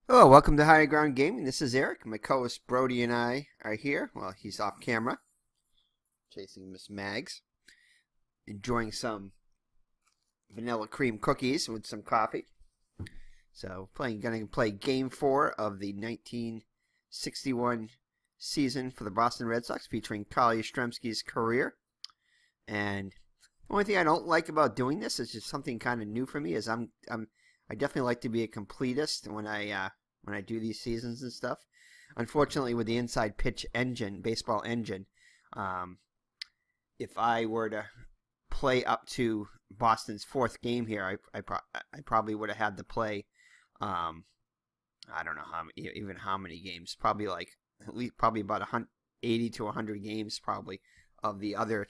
Hello, welcome to Higher Ground Gaming. This is Eric. My co-host Brody and I are here. Well, he's off camera, chasing Miss Mags, enjoying some vanilla cream cookies with some coffee. So, going to play Game 4 of the 1961 season for the Boston Red Sox, featuring Kyle Yastrzemski's career. And the only thing I don't like about doing this is just something kind of new for me. Is I definitely like to be a completist when I do these seasons and stuff. Unfortunately, with the inside pitch engine, baseball engine, if I were to play up to Boston's fourth game here, I probably would have had to play, I don't know how many games. Probably like at least probably about 80 to 100 games probably of the other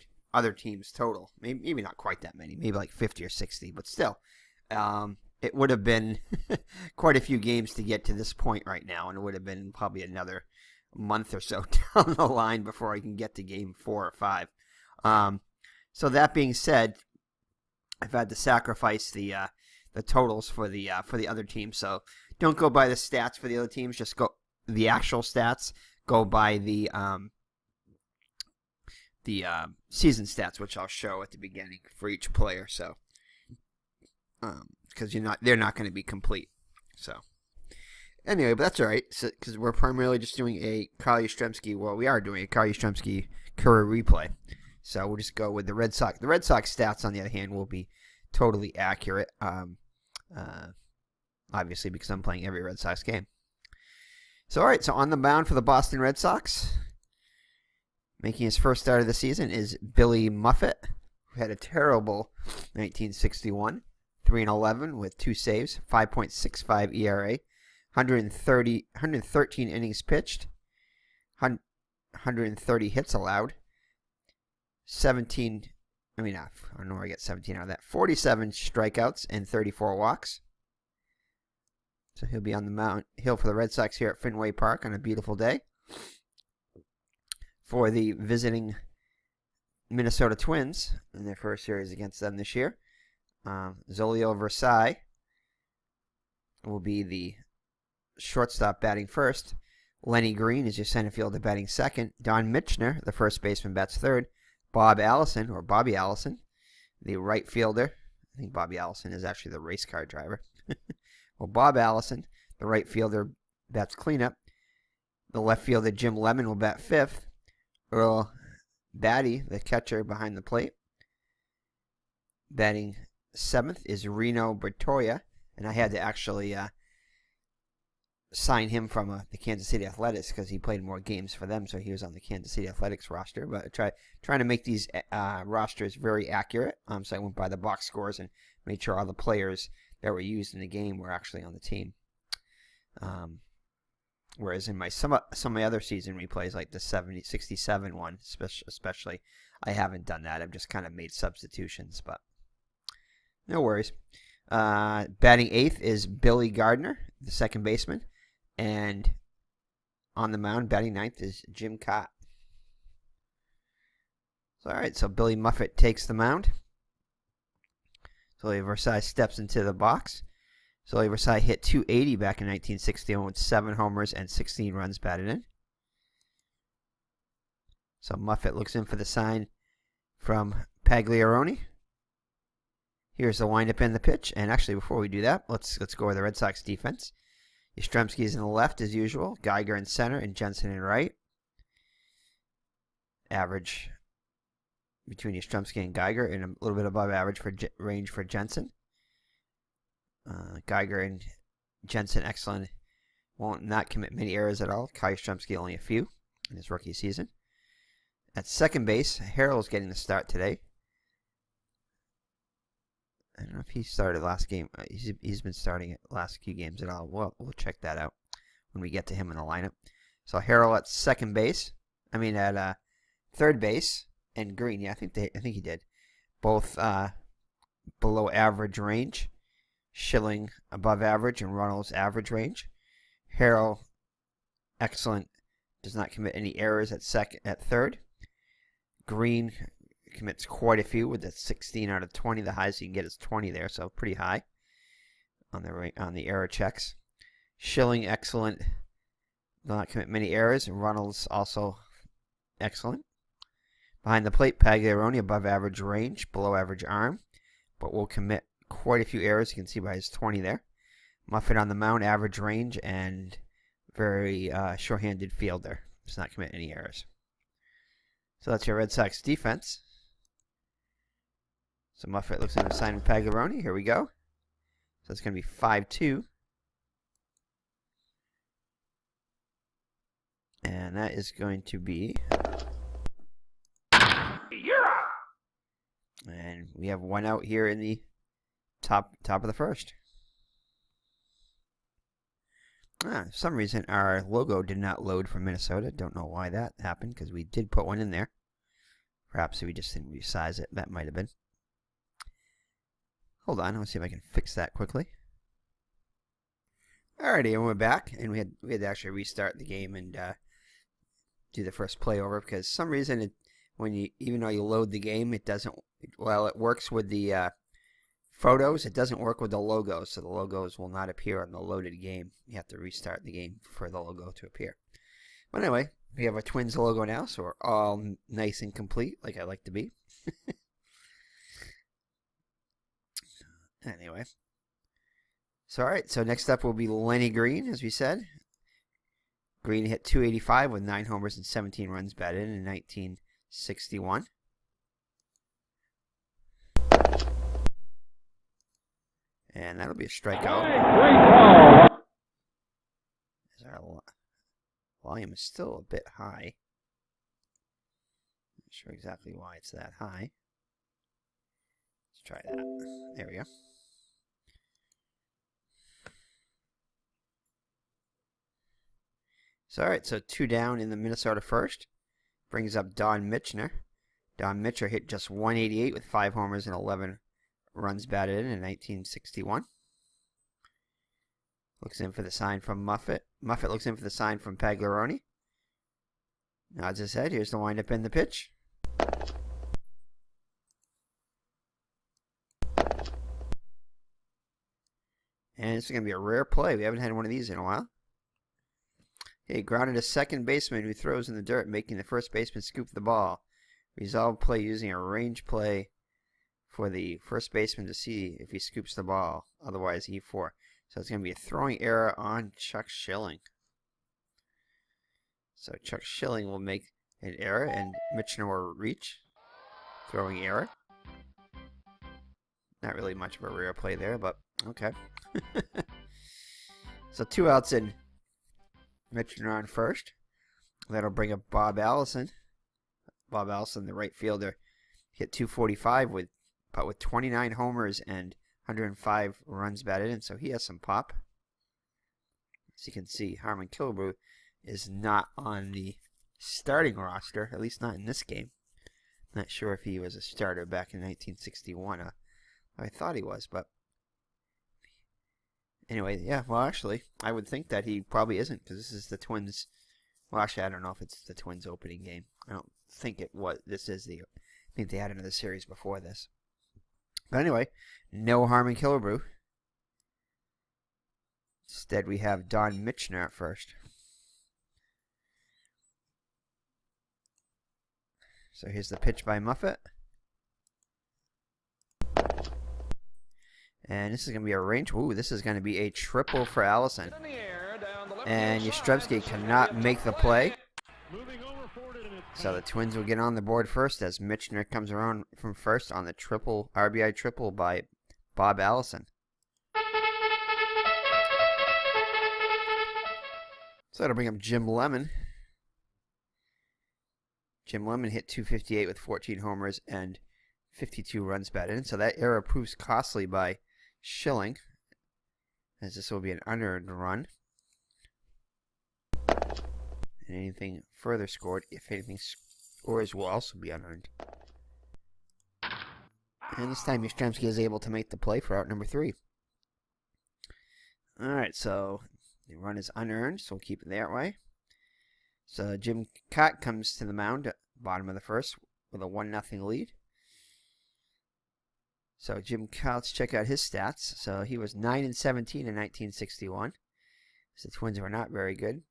teams total. Maybe not quite that many. Maybe like 50 or 60, but still. It would have been quite a few games to get to this point right now, and it would have been probably another month or so down the line before I can get to Game 4 or 5. So that being said, I've had to sacrifice the totals for the other teams. So don't go by the stats for the other teams. Just go the actual stats. Go by the season stats, which I'll show at the beginning for each player. So. Because they're not going to be complete. So anyway, but that's all right. Because we're primarily just doing a Kyle Yastrzemski. Well, we are doing a Kyle Yastrzemski career replay. So we'll just go with the Red Sox. The Red Sox stats, on the other hand, will be totally accurate. Obviously, because I'm playing every Red Sox game. So all right. So on the mound for the Boston Red Sox, making his first start of the season, is Billy Muffet, who had a terrible 1961. 3-11 with 2 saves, 5.65 ERA, 113 innings pitched, 130 hits allowed, I don't know where I get 17 out of that, 47 strikeouts and 34 walks. So he'll be on the hill for the Red Sox here at Fenway Park on a beautiful day for the visiting Minnesota Twins in their first series against them this year. Zolio Versailles will be the shortstop batting first. Lenny Green is your center fielder batting second. Don Michener, the first baseman, bats third. Bobby Allison, the right fielder. I think Bobby Allison is actually the race car driver. Well, Bob Allison, the right fielder, bats cleanup. The left fielder, Jim Lemon, will bat fifth. Earl Batty, the catcher behind the plate, batting seventh is Reno Bertoia, and I had to actually sign him from the Kansas City Athletics because he played more games for them, so he was on the Kansas City Athletics roster. But trying to make these rosters very accurate, so I went by the box scores and made sure all the players that were used in the game were actually on the team. Whereas in some of my other season replays, like the 67 one, especially, I haven't done that. I've just kind of made substitutions, but. No worries. Batting eighth is Billy Gardner, the second baseman. And on the mound, batting ninth is Jim Kaat. So, all right, so Billy Muffet takes the mound. Zolio Versailles steps into the box. Zolio Versailles hit .280 back in 1961 with 7 homers and 16 runs batted in. So Muffet looks in for the sign from Pagliarone. Here's the windup and the pitch. And actually, before we do that, let's go with the Red Sox defense. Yastrzemski is in the left as usual. Geiger in center and Jensen in right. Average between Yastrzemski and Geiger, and a little bit above average for range for Jensen. Geiger and Jensen excellent. Won't not commit many errors at all. Kyle Yastrzemski only a few in his rookie season. At second base, Harrell's getting the start today. I don't know if he started last game. He's been starting it last few games at all. Well, we'll check that out when we get to him in the lineup. So Harrell at second base. At third base, and Green. Yeah, I think he did. Both below average range. Schilling above average and Runnels average range. Harrell excellent. Does not commit any errors at third. Green commits quite a few with a 16 out of 20. The highest you can get is 20 there, so pretty high on the error checks. Schilling, excellent. Will not commit many errors. And Runnels, also excellent. Behind the plate, Pagliarone, above average range, below average arm, but will commit quite a few errors. You can see by his 20 there. Muffet on the mound, average range, and very short-handed fielder. Does not commit any errors. So that's your Red Sox defense. So Muffet looks into signing Pagliarone. Here we go. So it's going to be 5-2. And that is going to be... And we have one out here in the top of the first. For some reason, our logo did not load from Minnesota. Don't know why that happened, because we did put one in there. Perhaps we just didn't resize it. That might have been. Hold on, let's see if I can fix that quickly. Alrighty, and we're back, and we had to actually restart the game and do the first play over, because some reason even though you load the game, it doesn't. Well, it works with the photos. It doesn't work with the logos, so the logos will not appear on the loaded game. You have to restart the game for the logo to appear. But anyway, we have our Twins logo now, so we're all nice and complete, like I like to be. Anyway. So, alright, so next up will be Lenny Green, as we said. Green hit .285 with 9 homers and 17 runs batted in 1961. And that'll be a strikeout. Our volume is still a bit high. Not sure exactly why it's that high. Let's try that. There we go. So, alright, so 2 down in the Minnesota first. Brings up Don Michener. Don Michener hit just .188 with 5 homers and 11 runs batted in 1961. Looks in for the sign from Muffet. Muffet looks in for the sign from Pagliarone. Nods his head. Here's the windup and the pitch. And it's going to be a rare play. We haven't had one of these in a while. He grounded a second baseman who throws in the dirt, making the first baseman scoop the ball. Resolve play using a range play for the first baseman to see if he scoops the ball. Otherwise, E4. So it's going to be a throwing error on Chuck Schilling. So Chuck Schilling will make an error, and Michener will reach. Throwing error. Not really much of a rare play there, but okay. So 2 outs in Michener on first. That'll bring up Bob Allison. Bob Allison, the right fielder, hit .245 with 29 homers and 105 runs batted in, so he has some pop. As you can see, Harmon Killebrew is not on the starting roster, at least not in this game. Not sure if he was a starter back in 1961. I thought he was, but anyway, yeah, well, actually, I would think that he probably isn't, because this is the Twins. Well, actually, I don't know if it's the Twins opening game. I don't think it was. This is I think they had another series before this. But anyway, no Harmon Killebrew. Instead, we have Don Michener at first. So here's the pitch by Muffet. And this is going to be a range. Ooh, this is going to be a triple for Allison. And YASTRZEMSKI cannot make the play. So the Twins will get on the board first as Michener comes around from first on the triple RBI triple by Bob Allison. So that'll bring up Jim Lemon. Jim Lemon hit .258 with 14 homers and 52 runs batted in. So that error proves costly by Schilling, as this will be an unearned run. And anything further scored, if anything scores, will also be unearned. And this time YASTRZEMSKI is able to make the play for out number 3. Alright, so the run is unearned, so we'll keep it that way. So Jim Kaat comes to the mound, bottom of the first, with a 1-0 lead. So Jim Kaat, let's check out his stats. So he was 9-17 in 1961. The Twins were not very good.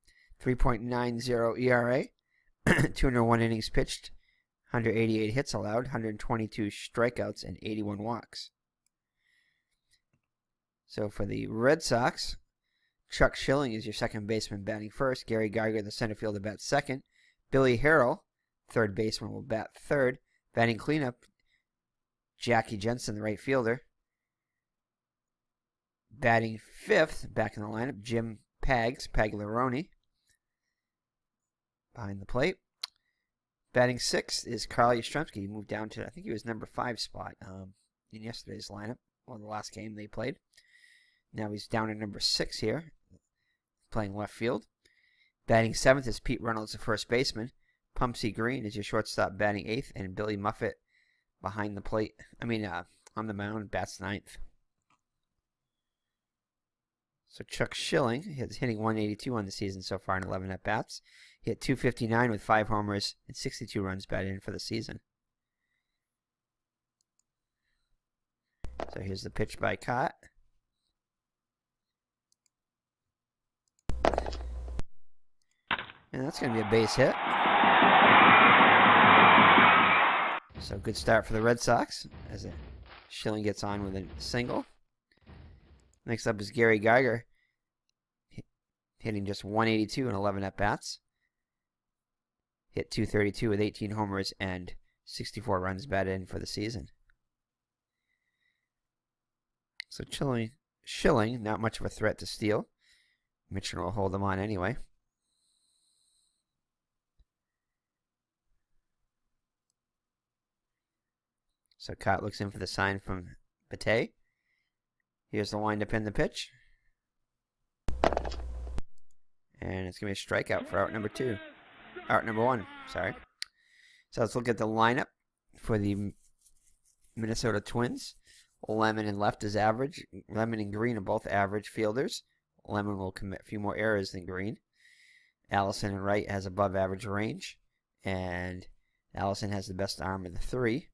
3.90 ERA. 201 innings pitched. 188 hits allowed. 122 strikeouts and 81 walks. So for the Red Sox, Chuck Schilling is your second baseman batting first. Gary Geiger, the center fielder, bats second. Billy Harrell, third baseman, will bat third. Batting cleanup, Jackie Jensen, the right fielder. Batting fifth, back in the lineup, Jim Pagliaroni, behind the plate. Batting sixth is Carl Yastrzemski. He moved down to, I think he was number 5 spot in yesterday's lineup, or the last game they played. Now he's down at number 6 here, playing left field. Batting seventh is Pete Reynolds, the first baseman. Pumpsy Green is your shortstop, batting 8th, and Billy Muffet behind the plate. On the mound, bats 9th. So Chuck Schilling is hitting 182 on the season so far in 11 at-bats. He hit 259 with 5 homers and 62 runs batted in for the season. So here's the pitch by Kaat. And that's going to be a base hit. So good start for the Red Sox as Schilling gets on with a single. Next up is Gary Geiger, hitting just 182 in 11 at-bats. Hit 232 with 18 homers and 64 runs batted in for the season. So Schilling, not much of a threat to steal. Mitchell will hold them on anyway. So Kaat looks in for the sign from Bate. Here's the windup in the pitch. And it's going to be a strikeout for out number 1, sorry. So let's look at the lineup for the Minnesota Twins. Lemon and left is average. Lemon and Green are both average fielders. Lemon will commit a few more errors than Green. Allison and right has above average range. And Allison has the best arm of the 3.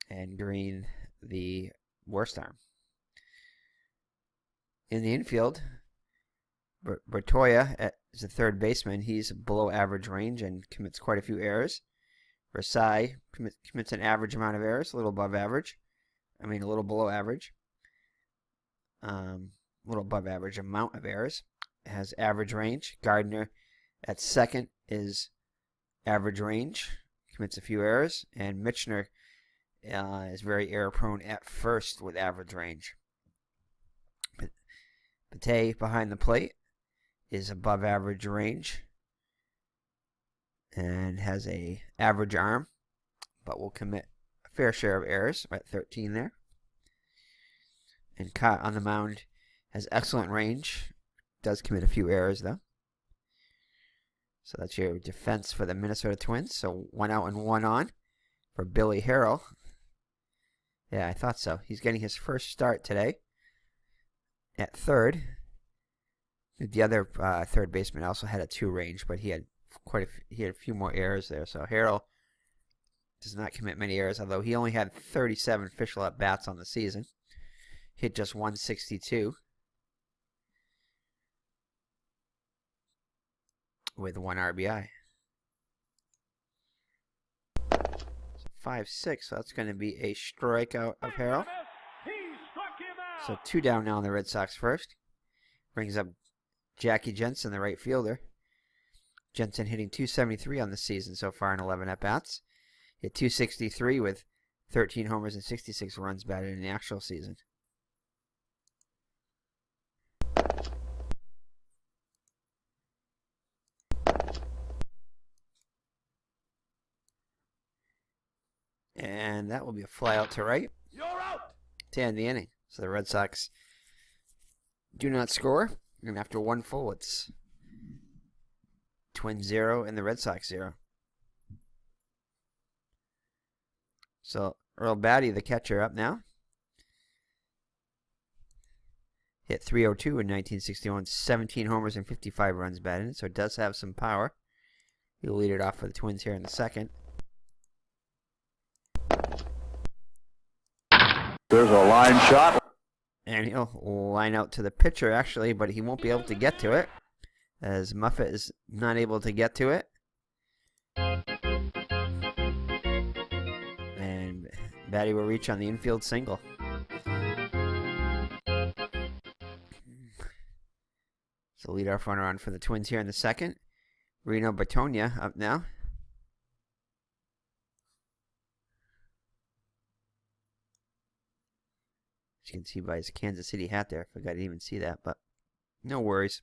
And Green the worst arm. In the infield, Bertoya is the third baseman. He's below average range and commits quite a few errors. Versailles commits an average amount of errors, a little below average. A little above average amount of errors. Has average range. Gardner at second is average range, commits a few errors. And Michener is very error prone at first with average range. Bate behind the plate is above average range and has a average arm, but will commit a fair share of errors, at 13 there. And Kaat on the mound has excellent range, does commit a few errors though. So that's your defense for the Minnesota Twins. So 1 out and 1 on for Billy Harrell. Yeah, I thought so. He's getting his first start today at third. The other third baseman also had a 2 range, but he had a few more errors there. So Harrell does not commit many errors, although he only had 37 official at bats on the season. Hit just 162 with 1 RBI. 5-6, so that's going to be a strikeout of Harrell. So 2 down now on the Red Sox first. Brings up Jackie Jensen, the right fielder. Jensen hitting 273 on the season so far in 11 at-bats. Hit 263 with 13 homers and 66 runs batted in the actual season. And that will be a fly out to right. You're out! To end the inning. So the Red Sox do not score. And after 1 full, it's Twins 0 and the Red Sox 0. So Earl Batty, the catcher, up now. Hit 302 in 1961, 17 homers and 55 runs batted. So it does have some power. He'll lead it off for the Twins here in the second. There's a line shot. And he'll line out to the pitcher, actually, but he won't be able to get to it, as Muffet is not able to get to it. And Batty will reach on the infield single. So leadoff runner on for the Twins here in the second. Reno Batonia up now. As you can see by his Kansas City hat there. I forgot to even see that, but no worries.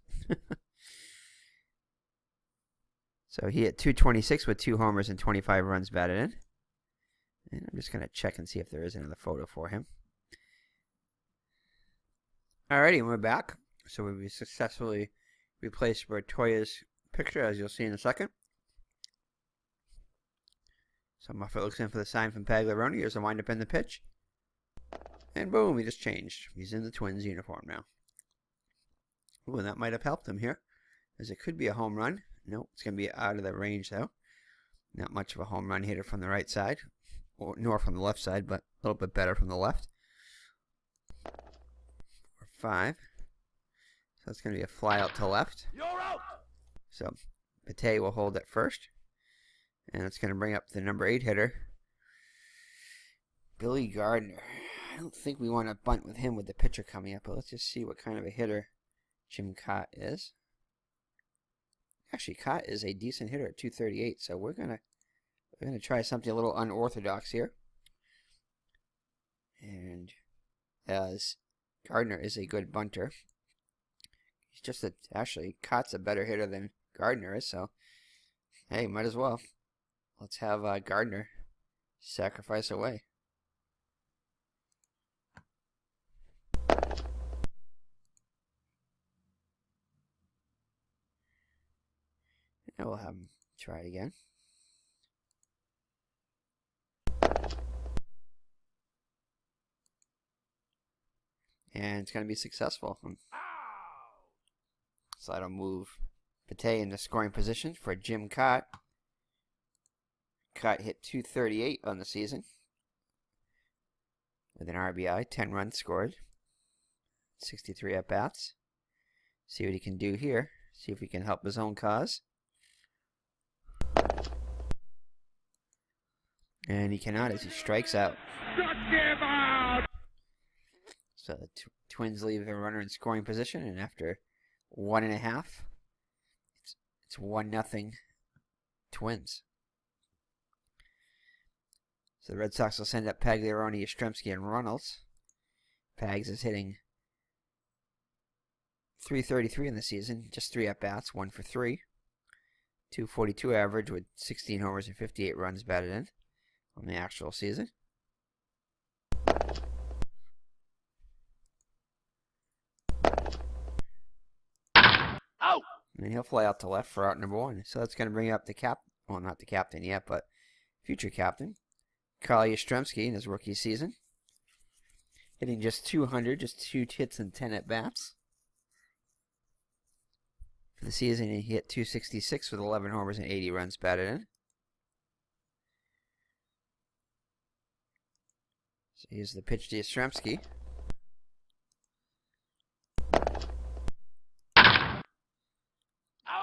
So he hit .226 with 2 homers and 25 runs batted in. And I'm just going to check and see if there is another photo for him. Alrighty, we're back. So we successfully replaced Bertoya's picture, as you'll see in a second. So Muffet looks in for the sign from Pagliarone. Here's the windup in the pitch. And boom, he just changed. He's in the Twins uniform now. Ooh, and that might have helped him here, as it could be a home run. Nope, it's going to be out of the range, though. Not much of a home run hitter from the right side, nor from the left side, but a little bit better from the left. 4-5. So it's going to be a fly out to left. You're out! So Pate will hold at first. And it's going to bring up the number 8 hitter, Billy Gardner. I don't think we want to bunt with him with the pitcher coming up, but let's just see what kind of a hitter Jim Kaat is. Actually, Kaat is a decent hitter at .238, so we're gonna try something a little unorthodox here. And as Gardner is a good bunter, he's just actually Kaat's a better hitter than Gardner is, so hey, might as well. Let's have Gardner sacrifice away. And we'll have him try it again. And it's going to be successful. So that'll move Pate in the scoring position for Jim Kaat. Kaat hit .238 on the season with an RBI, 10 runs scored, 63 at-bats. See what he can do here. See if he can help his own cause. And he cannot, as he strikes out. So the Twins leave a runner in scoring position, and after 1.5, it's 1-0 Twins. So the Red Sox will send up Pagliarone, YASTRZEMSKI, and Runnels. Pags is hitting .333 in the season, just 3 at-bats, 1 for 3. .242 average with 16 homers and 58 runs batted in on the actual season. Oh! And he'll fly out to left for out number 1. So that's going to bring up the well, not the captain yet, but future captain, Carl YASTRZEMSKI in his rookie season. Hitting just 200, just 2 hits and 10 at-bats. For the season, he hit .266 with 11 homers and 80 runs batted in. So here's the pitch to YASTRZEMSKI.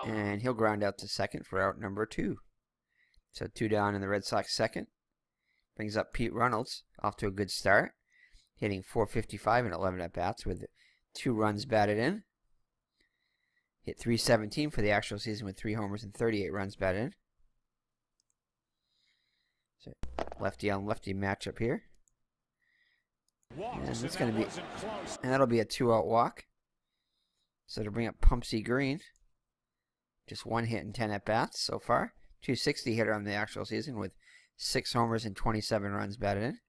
And he'll ground out to second for out number 2. So 2 down in the Red Sox second. Brings up Pete Runnels, off to a good start. Hitting .455 and 11 at-bats with 2 runs batted in. Hit .317 for the actual season with 3 homers and 38 runs batted in. So lefty on lefty matchup here. And it's going to be, and that'll be a 2-out walk. So to bring up Pumpsy Green. Just 1 hit and 10 at-bats so far. .260 hitter on the actual season with 6 homers and 27 runs batted in.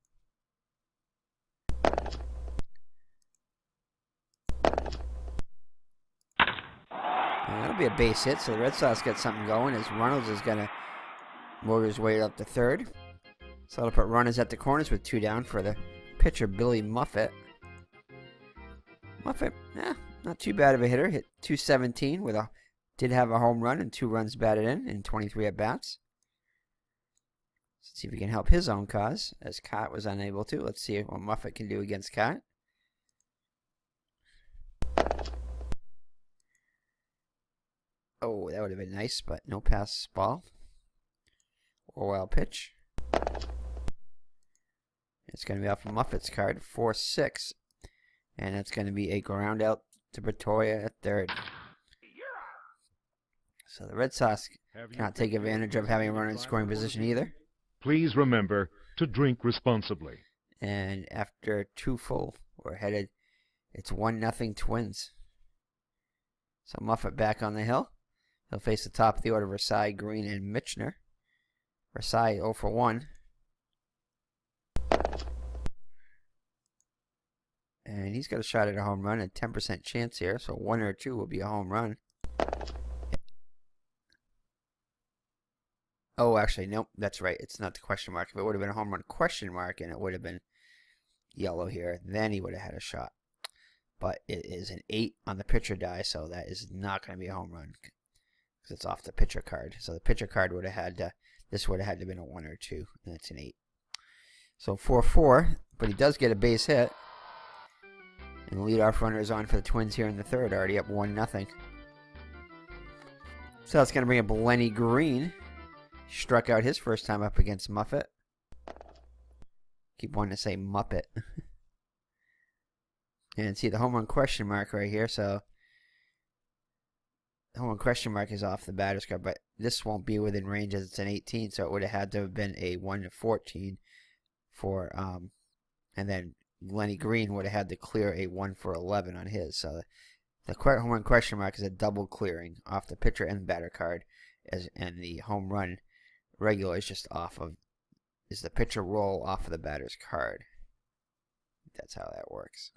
And that'll be a base hit, so the Red Sox get something going as Runnels is going to motor his way up to third. So that'll put runners at the corners with 2 down for the pitcher, Billy Muffet. Muffet, not too bad of a hitter. Hit .217 with did have a home run and 2 runs batted in 23 at-bats. Let's see if we can help his own cause, as Kaat was unable to. Let's see what Muffet can do against Kaat. Oh, that would have been nice, but no pass ball. Or wild pitch. It's going to be off of Muffet's card, 4-6. And it's going to be a ground out to Bertoya at third. So the Red Sox cannot take advantage of having a runner in scoring position either. Please remember to drink responsibly. And after 2 full, we're headed. It's 1-0 Twins. So Muffet back on the hill. He'll face the top of the order, Versailles, Green, and Michener. Versailles 0 for 1. And he's got a shot at a home run, a 10% chance here. So 1 or 2 will be a home run. Oh, actually, nope, that's right. It's not the question mark. If it would have been a home run question mark and it would have been yellow here, then he would have had a shot. But it is an 8 on the pitcher die, so that is not going to be a home run because it's off the pitcher card. So the pitcher card would have had to, this would have had to have been a 1 or 2, and it's an 8. So 4-4, but he does get a base hit. And the leadoff runner is on for the Twins here in the third, already up 1-0. So that's going to bring up Lenny Green. Struck out his first time up against Muffet. Keep wanting to say Muppet. And see the home run question mark right here. So the home run question mark is off the batter's card, but this won't be within range as it's an 18, so it would have had to have been a 1-14 for and then Lenny Green would have had to clear a 1 for 11 on his. So the home run question mark is a double clearing off the pitcher and batter card, and the home run regular is just off of, is the pitcher roll off of the batter's card. That's how that works.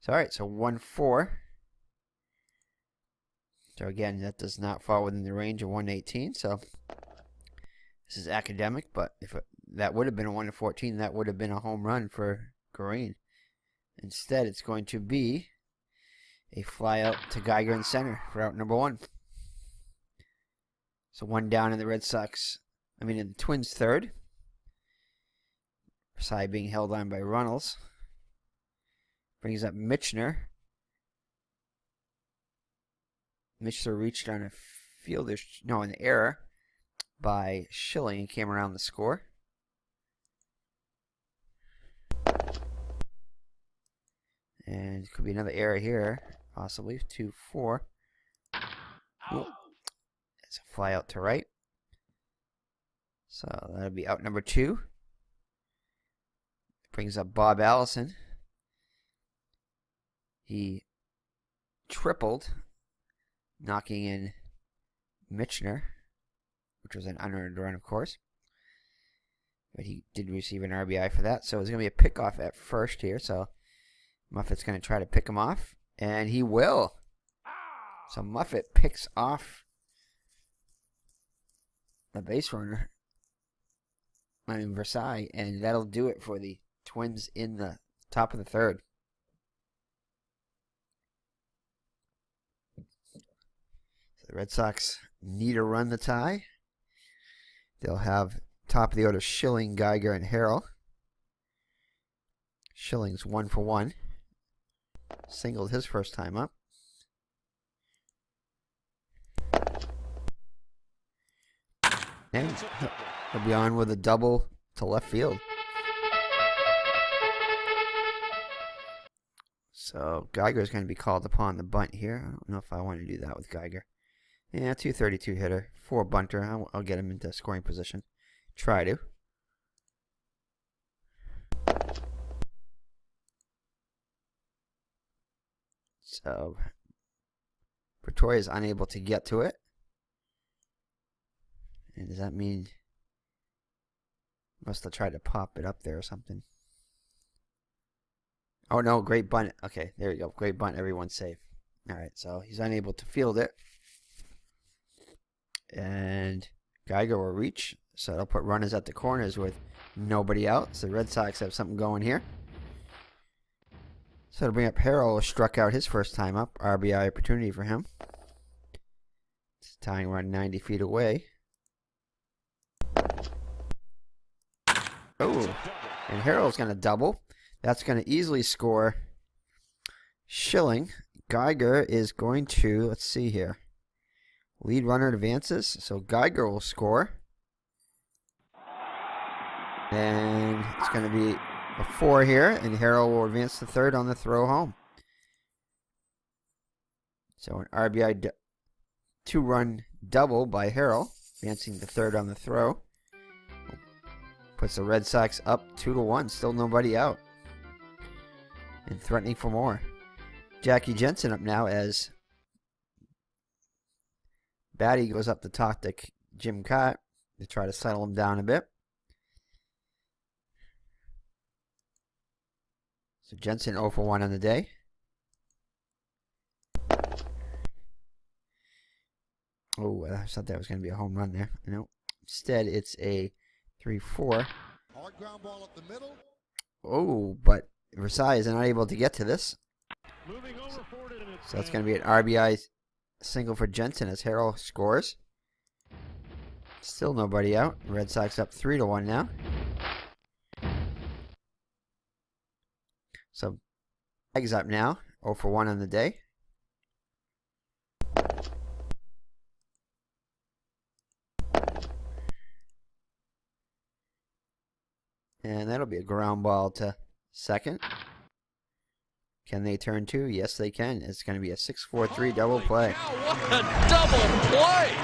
So alright, so 1-4. So again, that does not fall within the range of 118. So this is academic, but if that would have been a 1-14, that would have been a home run for Green. Instead, it's going to be a fly out to Geiger in center for out number 1. So 1 down in the Red Sox. In the Twins third. Versailles being held on by Runnels. Brings up Michener. Michener reached on a an error by Schilling and came around the score. And could be another error here, possibly 2-4. It's a fly out to right. So that'll be out number 2. Brings up Bob Allison. He tripled, knocking in Michener, which was an unearned run, of course. But he did receive an RBI for that. So it's going to be a pickoff at first here. So Muffet's going to try to pick him off, and he will. So Muffet picks off the base runner, Versailles, and that'll do it for the Twins in the top of the third. So the Red Sox need to run the tie. They'll have top of the order Schilling, Geiger, and Harrell. Schilling's 1 for 1. Singled his first time up. And he'll be on with a double to left field. So Geiger's going to be called upon the bunt here. I don't know if I want to do that with Geiger. Yeah, 232 hitter, 4 bunter. I'll get him into scoring position. Try to. So Bertoya is unable to get to it. And does that mean must have tried to pop it up there or something? Oh no, great bunt. Okay, there you go. Great bunt. Everyone's safe. Alright, so he's unable to field it. And Geiger will reach. So they'll put runners at the corners with nobody out. So the Red Sox have something going here. So to bring up Harrell, struck out his first time up. RBI opportunity for him. It's tying run 90 feet away. Oh, and Harrell's going to double. That's going to easily score. Schilling. Geiger is going to, let's see here. Lead runner advances, so Geiger will score. And it's going to be a 4 here, and Harrell will advance to third on the throw home. So an RBI 2-run double by Harrell, advancing to third on the throw. Puts the Red Sox up 2-1, still nobody out. And threatening for more. Jackie Jensen up now as Batty goes up to talk to Jim Kaat to try to settle him down a bit. So Jensen 0 for 1 on the day. Oh, I thought that was going to be a home run there. No. Instead, it's a 3-4. Hard ground ball up the middle. Oh, but Versailles is not able to get to this. So that's going to be an RBI single for Jensen as Harrell scores. Still nobody out. Red Sox up 3-1 now. So Eggs up now, 0 for 1 on the day. And that'll be a ground ball to second. Can they turn 2? Yes, they can. It's going to be a 6-4-3 double play. What a double play!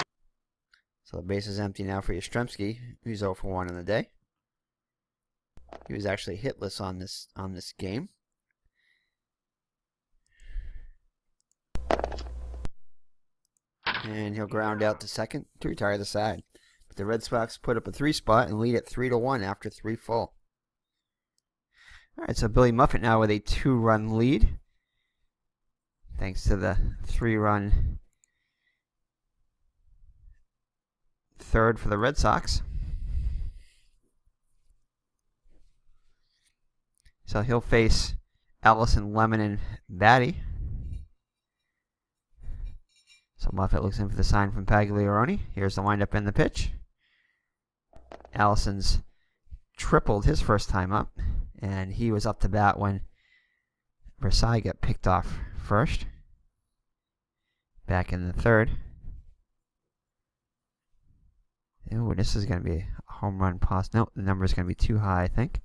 So the base is empty now for Yastrzemski, who's 0 for 1 on the day. He was actually hitless on this game. And he'll ground out to second to retire the side. But the Red Sox put up a 3 spot and lead at 3-1 after 3 full. Alright, so Billy Muffet now with a 2-run lead. Thanks to the 3-run third for the Red Sox. So he'll face Allison, Lemon, and Batty. So Muffet looks in for the sign from Pagliaroni. Here's the windup and the pitch. Allison's tripled his first time up, and he was up to bat when Versailles got picked off first. Back in the third. Ooh, this is going to be a home run pass. Nope, the number is going to be too high, I think.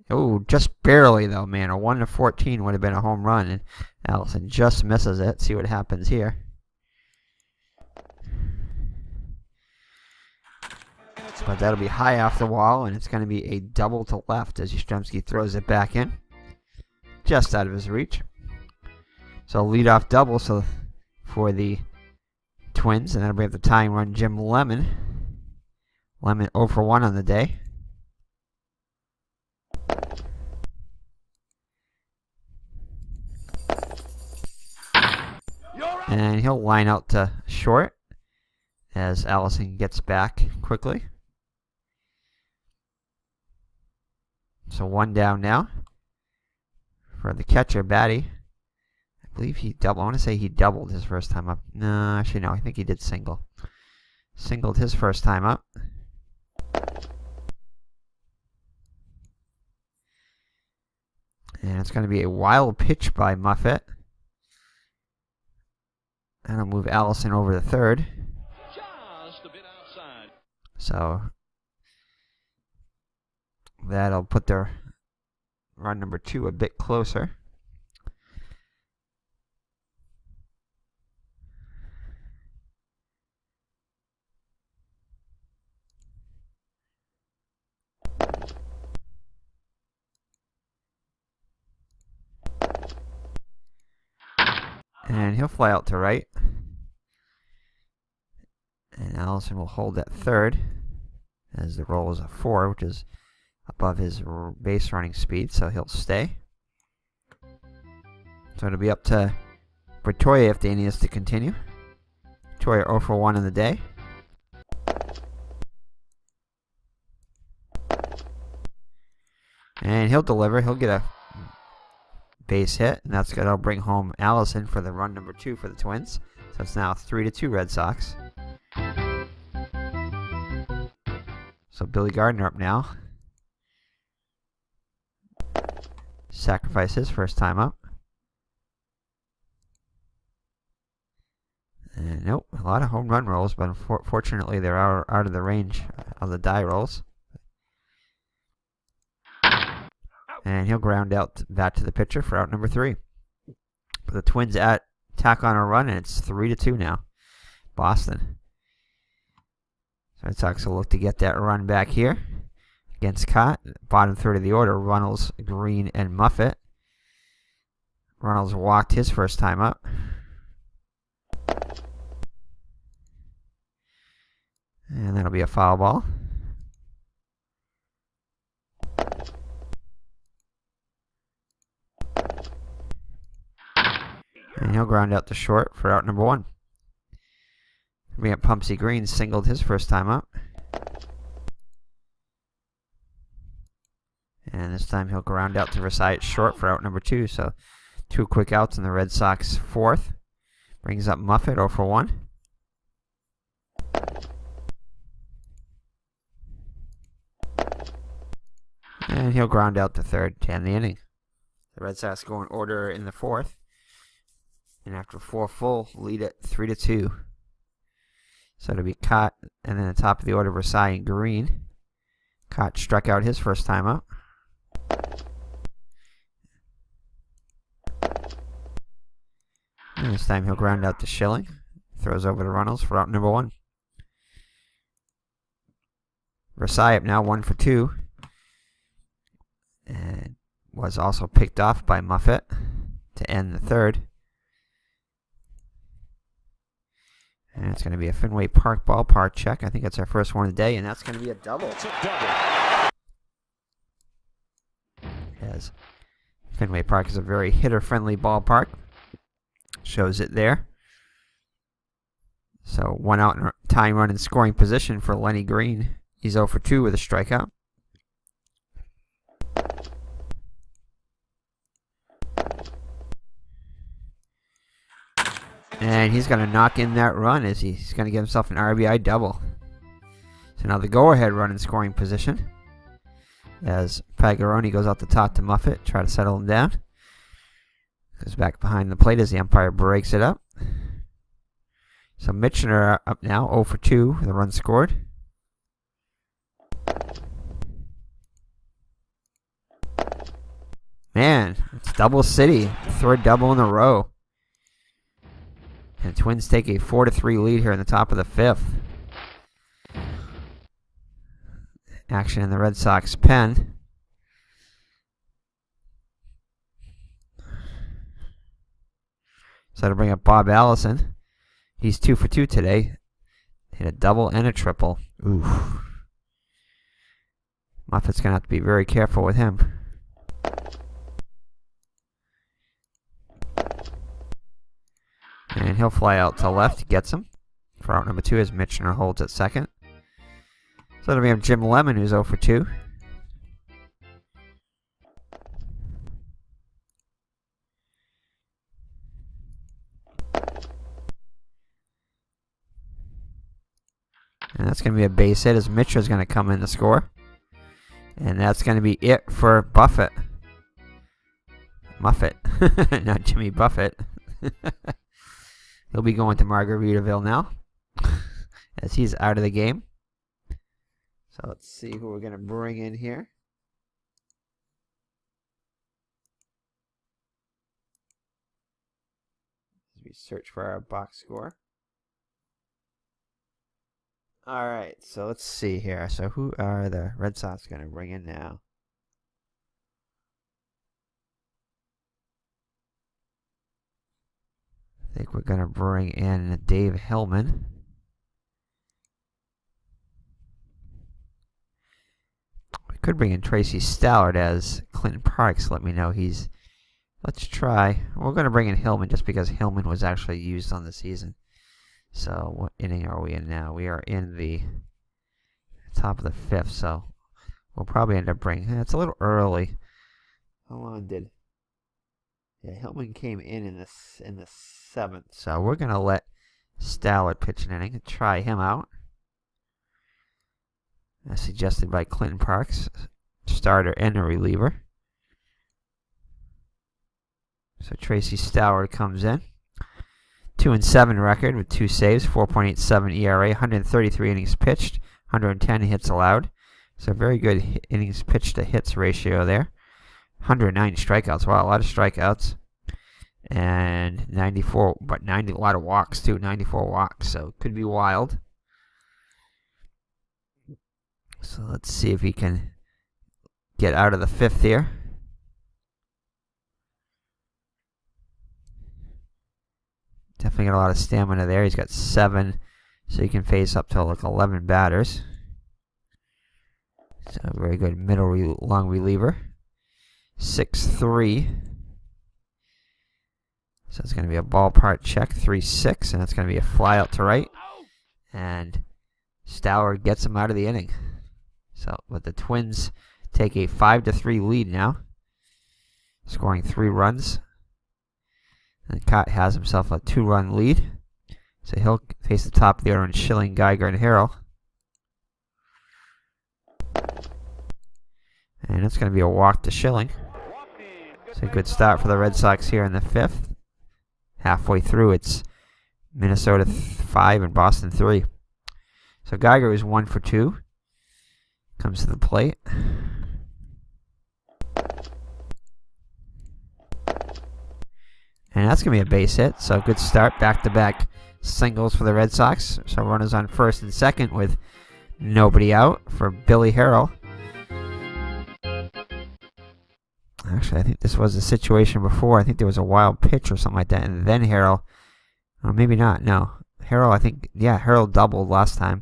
Oh, just barely though, man. A 1-14 would have been a home run, and Allison just misses it. See what happens here. But that'll be high off the wall, and it's going to be a double to left as Yastrzemski throws it back in. Just out of his reach. So leadoff double for the Twins, and that'll bring up the tying run, Jim Lemon. Lemon 0 for 1 on the day. And he'll line out to short as Allison gets back quickly. So 1 down now for the catcher, Batty. I believe he doubled. I want to say he doubled his first time up. No, actually no. I think he did single. Singled his first time up. And it's going to be a wild pitch by Muffet. And I'll move Allison over to third. Just a bit outside. So that'll put their run number 2 a bit closer. And he'll fly out to right. And Allison will hold at third as the roll is a 4, which is above his base running speed, so he'll stay. So it'll be up to Bertoya if they need us to continue. Bertoya 0 for 1 in the day. And he'll deliver. He'll get a base hit, and that's going to bring home Allison for the run number 2 for the Twins. So it's now 3-2 Red Sox. So Billy Gardner up now. sacrifice his first time up. And nope, a lot of home run rolls, but unfortunately they're out of the range of the die rolls. And he'll ground out back to the pitcher for out number 3. But the Twins tack on a run, and it's 3-2 now. Boston. So Red Sox will look to get that run back here against Kaat. Bottom third of the order, Runnels, Green, and Muffet. Runnels walked his first time up. And that'll be a foul ball. And he'll ground out to short for out number 1. We got Pumpsy Green singled his first time up. And this time he'll ground out to Versailles short for out number 2. So 2 quick outs in the Red Sox 4th. Brings up Muffet 0 for 1. And he'll ground out to third to end the inning. The Red Sox go in order in the 4th. And after 4 full, lead at 3-2. So it'll be Kaat, and then the top of the order, Versailles and Green. Kaat struck out his first time up. And this time he'll ground out to Schilling. Throws over to Runnels for out number 1. Versailles up now 1 for 2. And was also picked off by Muffet to end the 3rd. And it's going to be a Fenway Park ballpark check. I think that's our first one of the day, and that's going to be a double. It's a double. As Fenway Park is a very hitter-friendly ballpark. Shows it there. So 1 out in tying run in scoring position for Lenny Green. He's 0 for 2 with a strikeout. And he's going to knock in that run as he's going to give himself an RBI double. So now the go-ahead run in scoring position. As Pagaroni goes out the top to Muffet, try to settle him down. Goes back behind the plate as the umpire breaks it up. So Mitchner up now, 0 for 2 with a run scored. Man, it's double city. 3rd double in a row. And Twins take a 4-3 lead here in the top of the 5th. Action in the Red Sox pen. So that'll bring up Bob Allison. He's 2 for 2 today. Hit a double and a triple. Oof. Muffet's going to have to be very careful with him. And he'll fly out to left, gets him. For out number 2 as Mitchner holds at second. So it'll be up Jim Lemon, who's 0 for 2. And that's going to be a base hit as Mitchell's going to come in to score. And that's going to be it for Muffet, not Jimmy Buffett. He'll be going to Margaritaville now as he's out of the game. So let's see who we're going to bring in here. As we search for our box score. All right, so let's see here. So who are the Red Sox going to bring in now? I think we're going to bring in Dave Hillman. We could bring in Tracy Stallard as Clinton Parks. Let me know he's... Let's try. We're going to bring in Hillman just because Hillman was actually used on the season. So what inning are we in now? We are in the top of the 5th, so we'll probably end up bringing... It's a little early. How long did... Yeah, Hillman came in the 7th, so we're going to let Stallard pitch an inning and try him out. As suggested by Clinton Parks, starter and a reliever. So Tracy Stoward comes in. 2-7 record with 2 saves, 4.87 ERA, 133 innings pitched, 110 hits allowed. So very good innings pitched to hits ratio there. 109 strikeouts. Wow, a lot of strikeouts. And 94, but a lot of walks too. 94 walks, so could be wild. So let's see if he can get out of the 5th here. Definitely got a lot of stamina there. He's got 7, so he can face up to like 11 batters. So very good long reliever. 6-3. So it's going to be a ballpark check. 3-6, and it's going to be a fly out to right. And Stoward gets him out of the inning. So, but the Twins take a 5-3 lead now, scoring 3 runs. And Kaat has himself a 2-run lead. So he'll face the top of the order in Schilling, Geiger, and Harrell. And it's going to be a walk to Schilling. So a good start for the Red Sox here in the 5th. Halfway through, it's Minnesota 5 and Boston 3. So Geiger is 1 for 2. Comes to the plate. And that's going to be a base hit. So good start. Back-to-back singles for the Red Sox. So runners on first and second with nobody out for Billy Harrell. Actually, I think this was a situation before. I think there was a wild pitch or something like that. And then Harrell. Or maybe not. No. Harrell, I think. Yeah, Harrell doubled last time.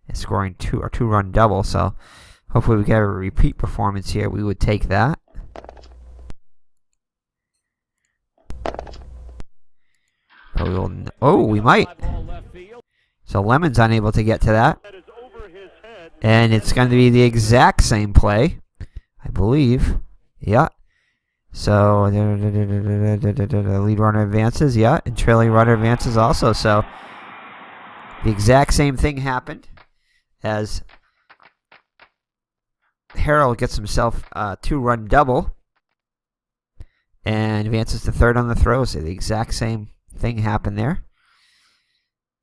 And scoring 2-run double. So hopefully we get a repeat performance here. We would take that. We might. So Lemon's unable to get to that. And it's going to be the exact same play, I believe. Yeah. So the lead runner advances, yeah, and trailing runner advances also. So the exact same thing happened as Harrell gets himself a 2-run double and advances to third on the throw. So the exact same thing happened there.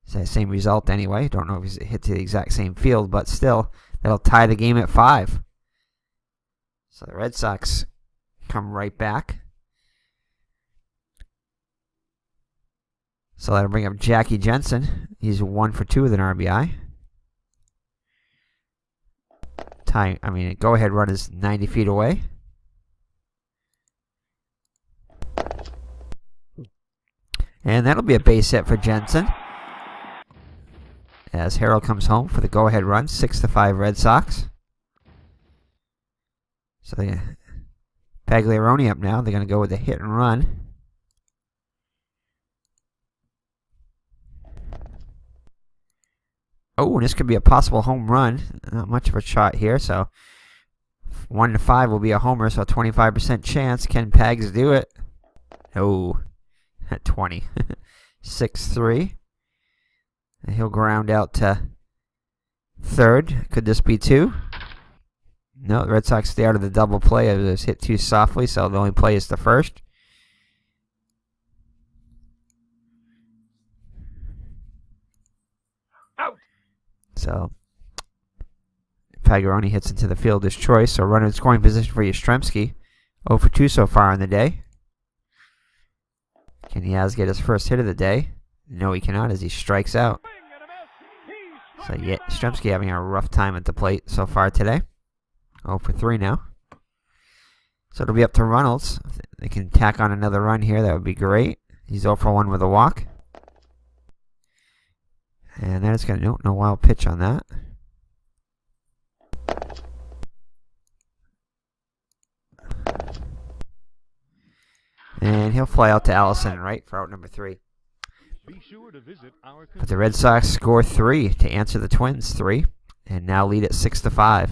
It's the same result anyway. Don't know if he's hit to the exact same field, but still, that'll tie the game at 5. So the Red Sox come right back. So that'll bring up Jackie Jensen. He's 1 for 2 with an RBI. Go-ahead run is 90 feet away. And that'll be a base hit for Jensen. As Harrell comes home for the go-ahead run, 6-5 Red Sox. So Pagliaroni up now. They're going to go with a hit and run. Oh, and this could be a possible home run. Not much of a shot here, so 1-5 will be a homer, so a 25% chance. Can Pags do it? Oh, at 20. 6-3. And he'll ground out to third. Could this be 2? No, the Red Sox stay out of the double play. It was hit too softly, so the only play is the first. Out. So Pagliaroni hits into the fielder's choice. So runner in scoring position for Yastrzemski. 0 for 2 so far in the day. Can Yaz get his first hit of the day? No, he cannot as he strikes out. So yeah, Yastrzemski having a rough time at the plate so far today. 0 for 3 now. So it'll be up to Runnels. If they can tack on another run here, that would be great. He's 0 for 1 with a walk. And that is going to, no wild pitch on that. And he'll fly out to Allison, right, for out number 3. But the Red Sox score 3 to answer the Twins 3. And now lead at 6-5.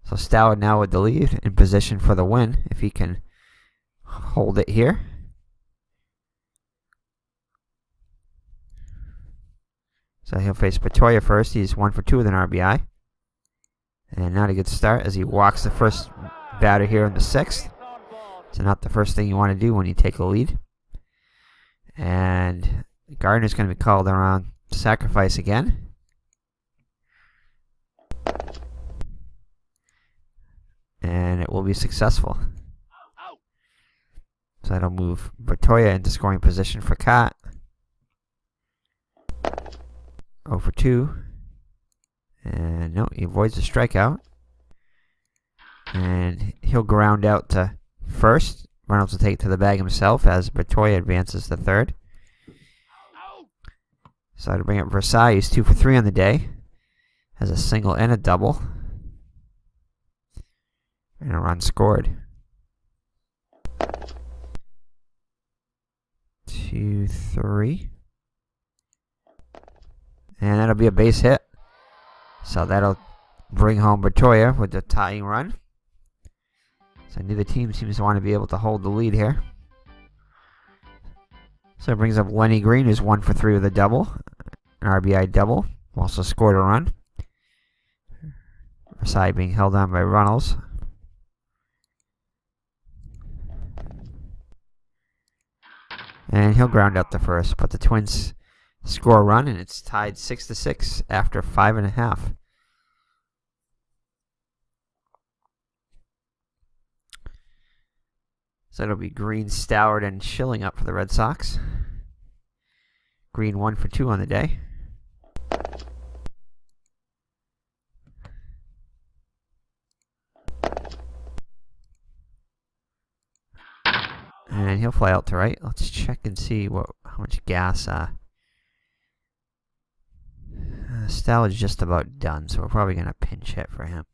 So Stoward now with the lead in position for the win if he can hold it here. So he'll face Patoya first. He's 1 for 2 with an RBI. And not a good start as he walks the first batter here in the 6th. So not the first thing you want to do when you take a lead. And Gardner's going to be called around sacrifice again. And it will be successful. So that'll move Bertoya into scoring position for Kaat. 0 for 2. And no, he avoids the strikeout. And he'll ground out to first. Reynolds will take it to the bag himself as Bertoya advances to third. So to bring up Versailles, he's 2 for 3 on the day. Has a single and a double. And a run scored. 2, 3. And that'll be a base hit. So that'll bring home Bertoya with the tying run. So neither team seems to want to be able to hold the lead here. So it brings up Lenny Green, who's 1 for 3 with a double. An RBI double. Also scored a run. Versailles being held on by Reynolds. And he'll ground out the first, but the Twins score a run, and it's tied 6-6 after 5.5. So it'll be Green, Stallard, and Schilling up for the Red Sox. Green 1 for 2 on the day. And he'll fly out to right. Let's check and see how much gas. Stallard's just about done, so we're probably going to pinch hit for him.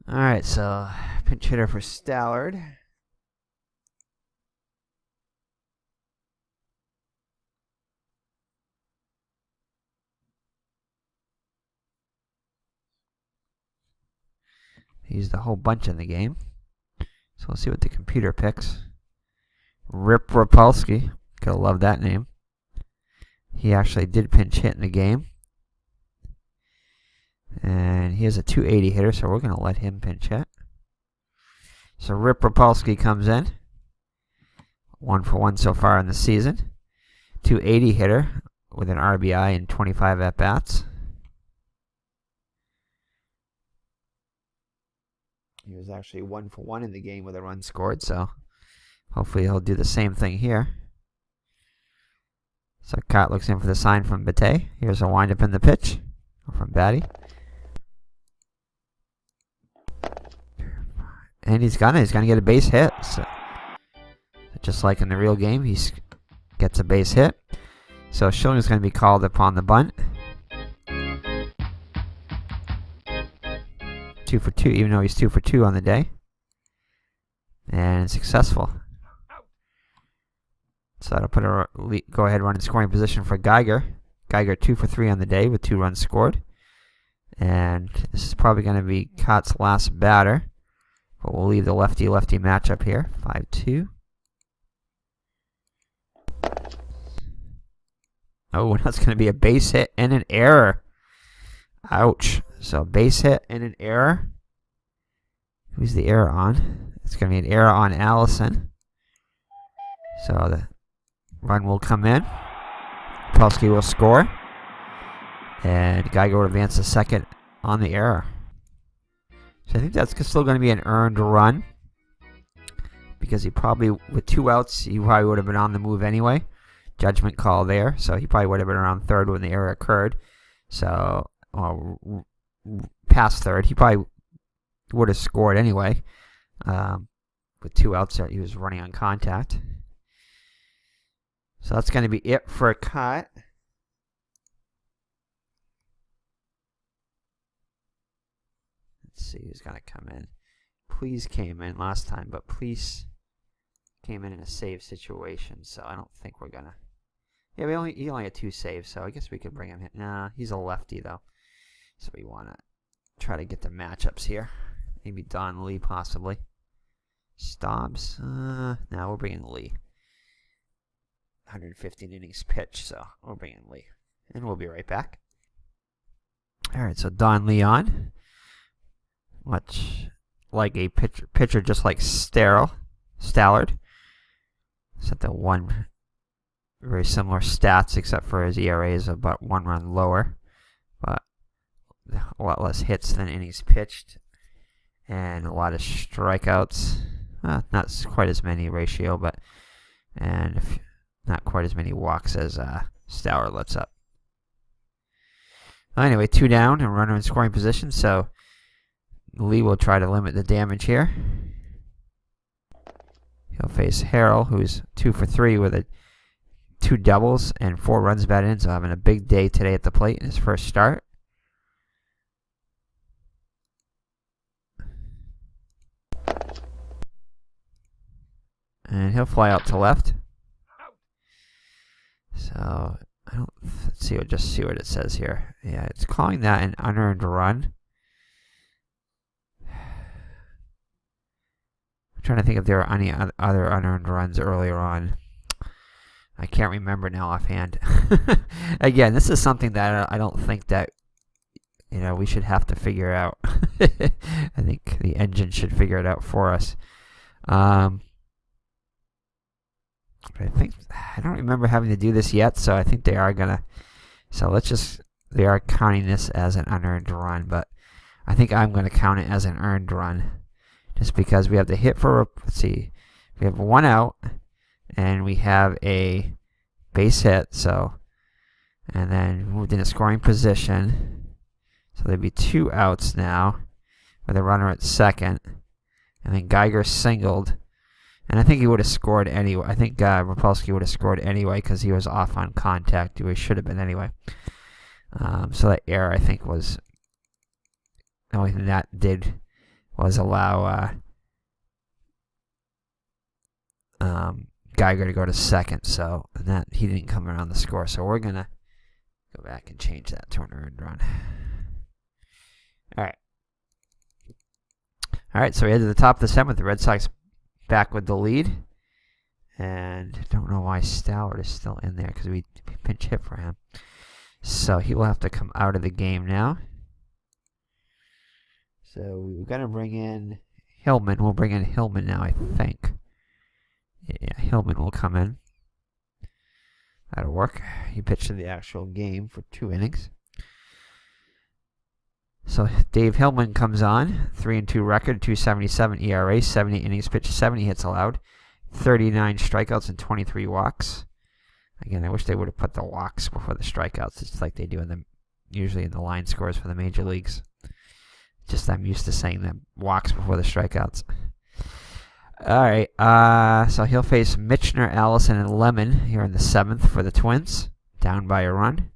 Alright, so pinch hitter for Stallard. He used a whole bunch in the game. So let's see what the computer picks. Rip Rapolsky. Gotta love that name. He actually did pinch hit in the game. And he has a 280 hitter, so we're going to let him pinch hit. So Rip Rapolsky comes in. 1 for 1 so far in the season. 280 hitter with an RBI and 25 at-bats. He was actually 1 for 1 in the game with a run scored, so hopefully he'll do the same thing here. So Kaat looks in for the sign from Bate. Here's a windup in the pitch from Batty. And he's gonna get a base hit. So, just like in the real game, he gets a base hit. So Schilling is going to be called upon the bunt. 2 for 2, even though he's 2 for 2 on the day. And successful. So that'll put a go-ahead run in scoring position for Geiger. Geiger 2 for 3 on the day with 2 runs scored. And this is probably going to be Kaat's last batter. But we'll leave the lefty-lefty matchup here. 5-2. Oh, that's going to be a base hit and an error. Ouch. So base hit and an error. Who's the error on? It's going to be an error on Allison. So the run will come in. Pelski will score. And Geiger will advance to second on the error. So I think that's still going to be an earned run. Because he probably, with 2 outs, he probably would have been on the move anyway. Judgment call there. So he probably would have been around third when the error occurred. So, past third, he probably would have scored anyway. With 2 outs, he was running on contact. So that's going to be it for Kaat. Let's see who's going to come in. Please came in last time, but Please came in a save situation, so I don't think we're going to... Yeah, he only had 2 saves, so I guess we could bring him in. Nah, he's a lefty, though. So we want to try to get the matchups here. Maybe Don Lee, possibly. Stobbs. No, we're bringing Lee. 115 innings pitch, so we'll bring in Lee. And we'll be right back. Alright, so Don Lee on. Watch like a pitcher just like Stallard. It's at the one, very similar stats, except for his ERA is about 1 run lower, but a lot less hits than innings pitched, and a lot of strikeouts. Not quite as many ratio, but not quite as many walks as Stallard lets up. Anyway, 2 down and runner in scoring position, so Lee will try to limit the damage here. He'll face Harrell, who's 2 for 3 with 2 doubles and 4 runs batted in, so having a big day today at the plate in his first start. And he'll fly out to left. So let's see. Just see what it says here. Yeah, it's calling that an unearned run. I'm trying to think if there were any other unearned runs earlier on. I can't remember now offhand. Again, this is something that I don't think that we should have to figure out. I think the engine should figure it out for us. But I don't remember having to do this yet, so I think they are gonna. So they are counting this as an unearned run, but I think I'm gonna count it as an earned run, just because we have the hit for. Let's see, we have 1 out, and we have a base hit. So, and then moved into scoring position. So there'd be 2 outs now, with a runner at second, and then Geiger singled. And I think he would have scored anyway. I think Rapolsky would have scored anyway because he was off on contact. He should have been anyway. So that error, I think, was the only thing that did was allow Geiger to go to second. So that he didn't come around the score. So we're gonna go back and change that to an earned run. All right. So we head to the top of the 7th. The Red Sox back with the lead, and don't know why Stallard is still in there because we pinch hit for him, so he will have to come out of the game now. So we're gonna bring in Hillman. We'll bring in Hillman now, I think. Yeah, Hillman will come in. That'll work. He pitched in the actual game for 2 innings. So Dave Hillman comes on, 3-2 record, 2.77 ERA, 70 innings pitched, 70 hits allowed, 39 strikeouts and 23 walks. Again, I wish they would have put the walks before the strikeouts. It's like they do usually in the line scores for the major leagues. Just I'm used to saying the walks before the strikeouts. All right, so he'll face Mitchner, Allison, and Lemon here in the 7th for the Twins, down by a run.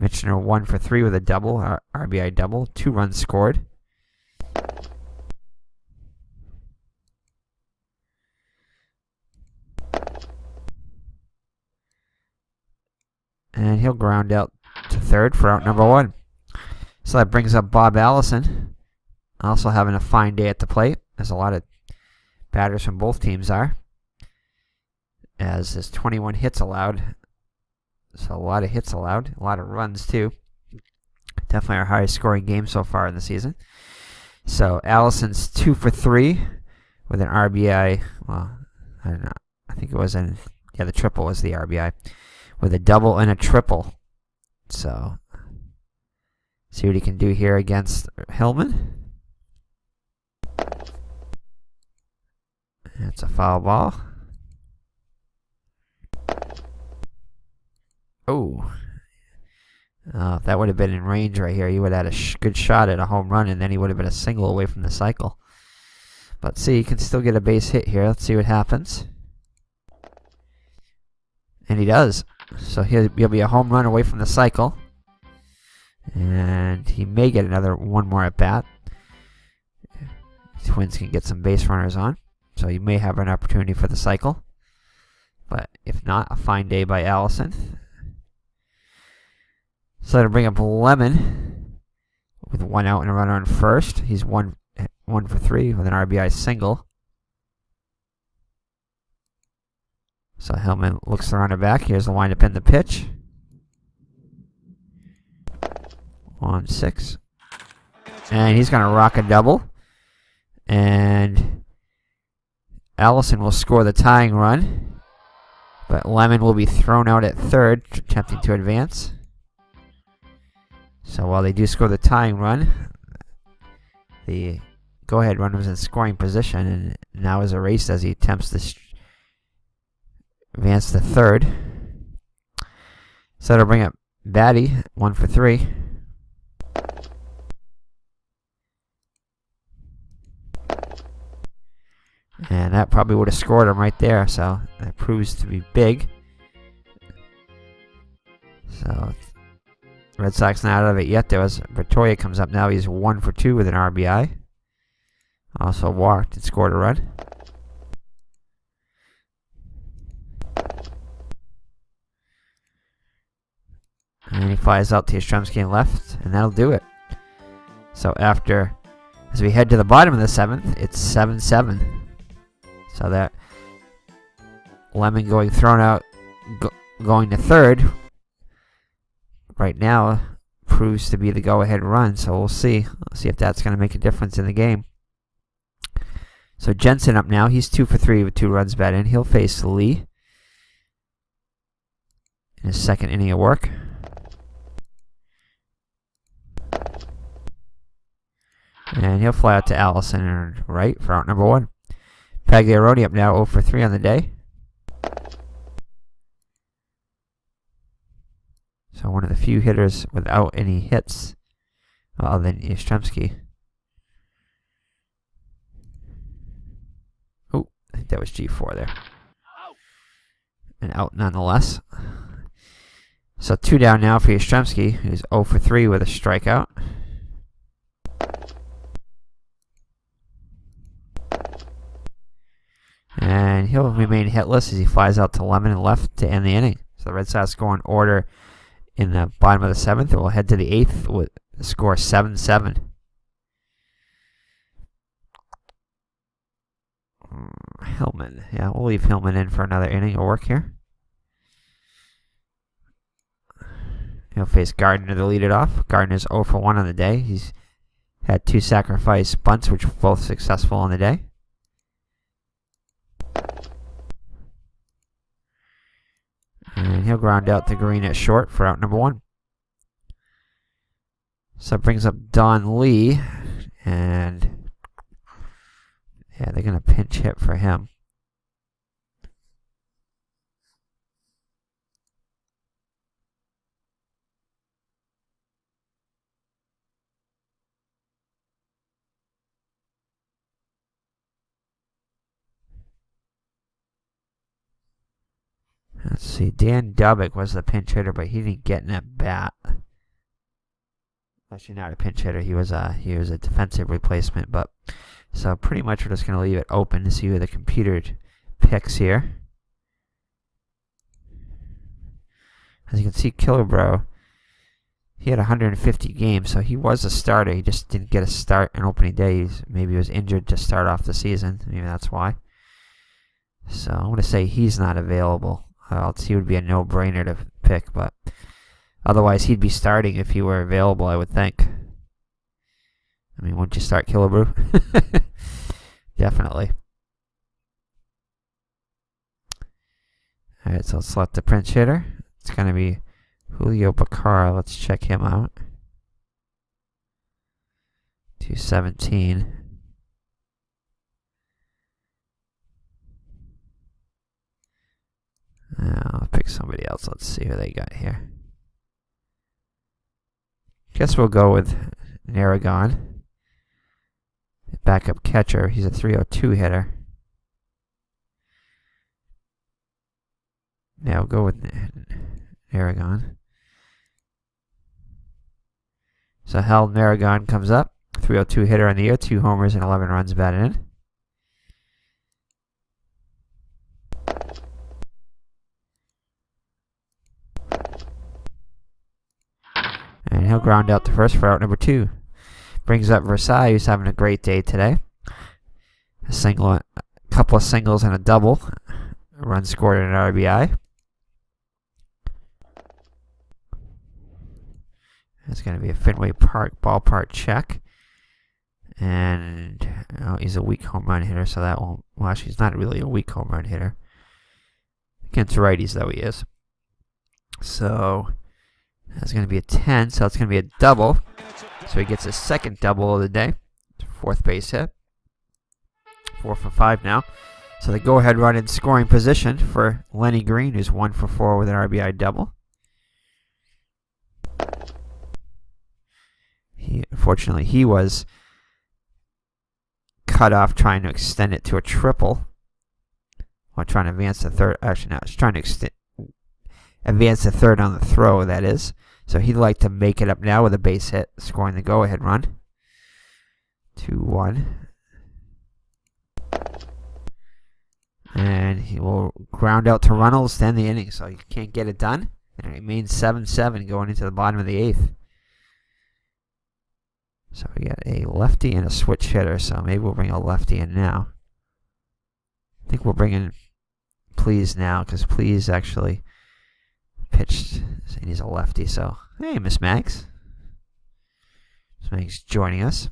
Mitchner 1 for 3 with a double, RBI double, 2 runs scored. And he'll ground out to third for out number 1. So that brings up Bob Allison, also having a fine day at the plate, as a lot of batters from both teams are, as there's 21 hits allowed. So a lot of hits allowed, a lot of runs too. Definitely our highest scoring game so far in the season. So Allison's 2 for 3 with an RBI. Well, I don't know. I think it was the triple was the RBI. With a double and a triple. So see what he can do here against Hillman. That's a foul ball. Oh, if that would have been in range right here, he would have had a good shot at a home run, and then he would have been a single away from the cycle. But see, he can still get a base hit here. Let's see what happens. And he does. So he'll be a home run away from the cycle. And he may get one more at bat. Twins can get some base runners on. So he may have an opportunity for the cycle. But if not, a fine day by Allison. So that'll bring up Lemon with 1 out and a runner on first. He's 1 for 3 with an RBI single. So Hillman looks the runner back. Here's the windup in the pitch. 1-6. And he's going to rock a double. And Allison will score the tying run. But Lemon will be thrown out at third, attempting to advance. So while they do score the tying run, the go-ahead runner was in scoring position and now is erased as he attempts to advance to third. So that'll bring up Batty, 1 for 3. And that probably would have scored him right there, so that proves to be big. So Red Sox not out of it yet. There was Bertoya comes up now. He's 1 for 2 with an RBI. Also walked and scored a run. And he flies out to Yastrzemski and left, and that'll do it. So as we head to the bottom of the 7th, it's 7-7. So that Lemon thrown out, going to third, right now proves to be the go-ahead run. So we'll see. If that's going to make a difference in the game. So Jensen up now. He's 2 for 3 with 2 runs batted in. He'll face Lee in his second inning of work. And he'll fly out to Allison right for out number 1. Pagliaroni up now 0 for 3 on the day. So one of the few hitters without any hits other than Yastrzemski. Oh, I think that was G4 there. And out nonetheless. So 2 down now for Yastrzemski, who's 0 for 3 with a strikeout. And he'll remain hitless as he flies out to Lemon and left to end the inning. So the Red Sox go in order in the bottom of the 7th. We'll head to the 8th with the score 7-7. Hillman. Yeah, we'll leave Hillman in for another inning of work here. He'll face Gardner to lead it off. Gardner's 0 for 1 on the day. He's had 2 sacrifice bunts, which were both successful on the day. And he'll ground out to Green at short for out number 1. So it brings up Don Lee. And yeah, they're going to pinch hit for him. Let's see, Dan Dubbock was the pinch hitter, but he didn't get in at bat. Actually, not a pinch hitter. He was a defensive replacement. But so pretty much we're just going to leave it open to see who the computer picks here. As you can see, Killebrew, he had 150 games, so he was a starter. He just didn't get a start on opening day. Maybe he was injured to start off the season. Maybe that's why. So I'm going to say he's not available. He would be a no-brainer to pick, but otherwise he'd be starting if he were available, I would think. I mean, wouldn't you start Killebrew? Definitely. Alright, so let's select the pinch hitter. It's going to be Julio Bacara. Let's check him out. 217. I'll pick somebody else. Let's see who they got here. Guess we'll go with Narragon. Backup catcher. He's a 302 hitter. Yeah, we'll go with Narragon. So Hal Narragon comes up. 302 hitter on the year. 2 homers and 11 runs batted in. And he'll ground out to first for out number 2. Brings up Versailles, who's having a great day today. A couple of singles and a double. A run scored and an RBI. It's going to be a Fenway Park ballpark check. And he's a weak home run hitter, so that won't... Well, actually, he's not really a weak home run hitter. Against righties, though, he is. So that's going to be a 10, so it's going to be a double. So he gets his second double of the day. Fourth base hit. 4 for 5 now. So the go-ahead run in scoring position for Lenny Green, who's 1 for 4 with an RBI double. Unfortunately, he was cut off trying to extend it to a triple. Well, trying to advance the third. Actually, no, he's trying to advance the third on the throw, that is. So he'd like to make it up now with a base hit, scoring the go-ahead run. 2-1. And he will ground out to Runnels to end the inning, so he can't get it done. And it remains 7-7 going into the bottom of the 8th. So we got a lefty and a switch hitter, so maybe we'll bring a lefty in now. I think we'll bring in Please now, because Please actually pitched, and he's a lefty, so hey, Miss Mags. Miss Mags joining us.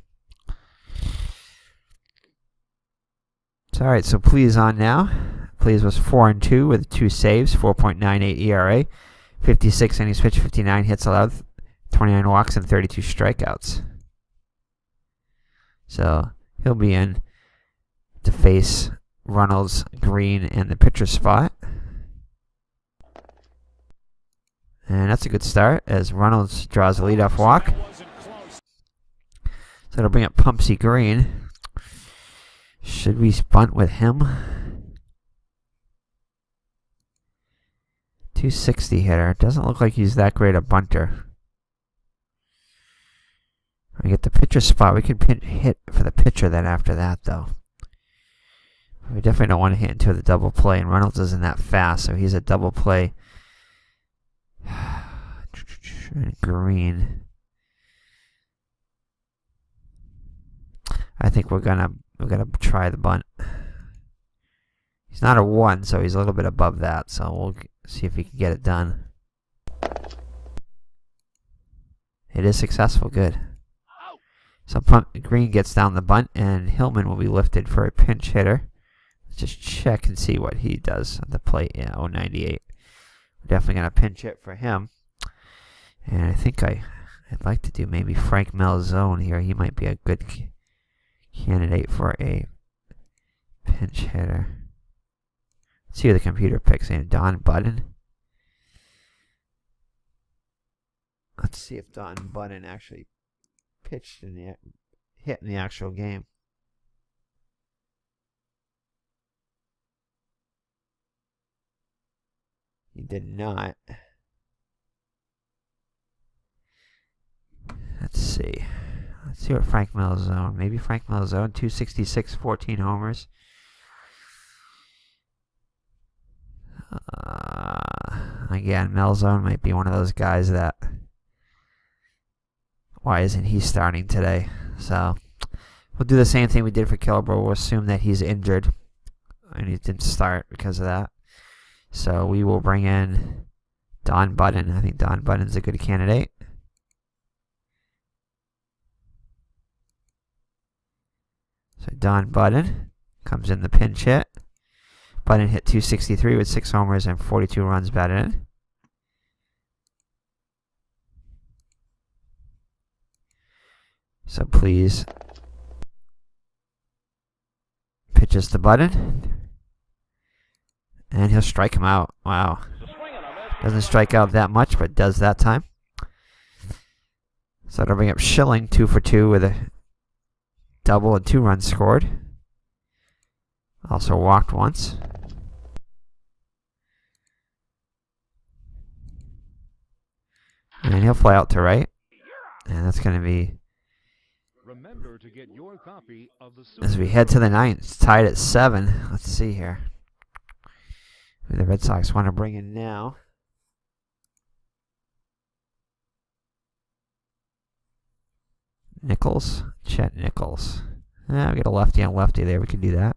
So, alright, so Please on now. Please was 4-2 with 2 saves, 4.98 ERA, 56 innings pitched, 59 hits allowed, 29 walks, and 32 strikeouts. So he'll be in to face Runnels, Green, and the pitcher spot. And that's a good start as Runnels draws a leadoff walk. So it'll bring up Pumpsy Green. Should we bunt with him? 260 hitter. Doesn't look like he's that great a bunter. We get the pitcher spot. We could hit for the pitcher then after that, though. We definitely don't want to hit into the double play, and Reynolds isn't that fast, so he's a double play. Green. I think we're gonna try the bunt. He's not a 1, so he's a little bit above that, so we'll see if he can get it done. It is successful. Good. So Green gets down the bunt, and Hillman will be lifted for a pinch hitter. Let's just check and see what he does at the plate. Yeah, 098. We're definitely going to pinch hit for him. And I think I'd like to do maybe Frank Malzone here. He might be a good candidate for a pinch hitter. Let's see who the computer picks in. Don Budden. Let's see if Don Budden actually pitched in the hit in the actual game. He did not. Let's see. Let's see what Frank Malzone. Maybe Frank Malzone, 266, 14 homers. Again, Malzone might be one of those guys that... Why isn't he starting today? So, we'll do the same thing we did for Killebrew. We'll assume that he's injured. And he didn't start because of that. So, we will bring in Don Budden. I think Don Budden's a good candidate. So, Don Budden comes in the pinch hit. Budden hit 263 with 6 homers and 42 runs batted in. So please pitches to Budden. And he'll strike him out. Wow. Doesn't strike out that much, but does that time. So that'll bring up Schilling, 2 for 2 with a double and 2 runs scored. Also walked once. And he'll fly out to right. And that's going to be... Remember to get your copy of the As we head to the 9th, it's tied at 7. Let's see here. Who the Red Sox want to bring in now. Nichols. Chet Nichols. Yeah, we get a lefty and lefty there. We can do that.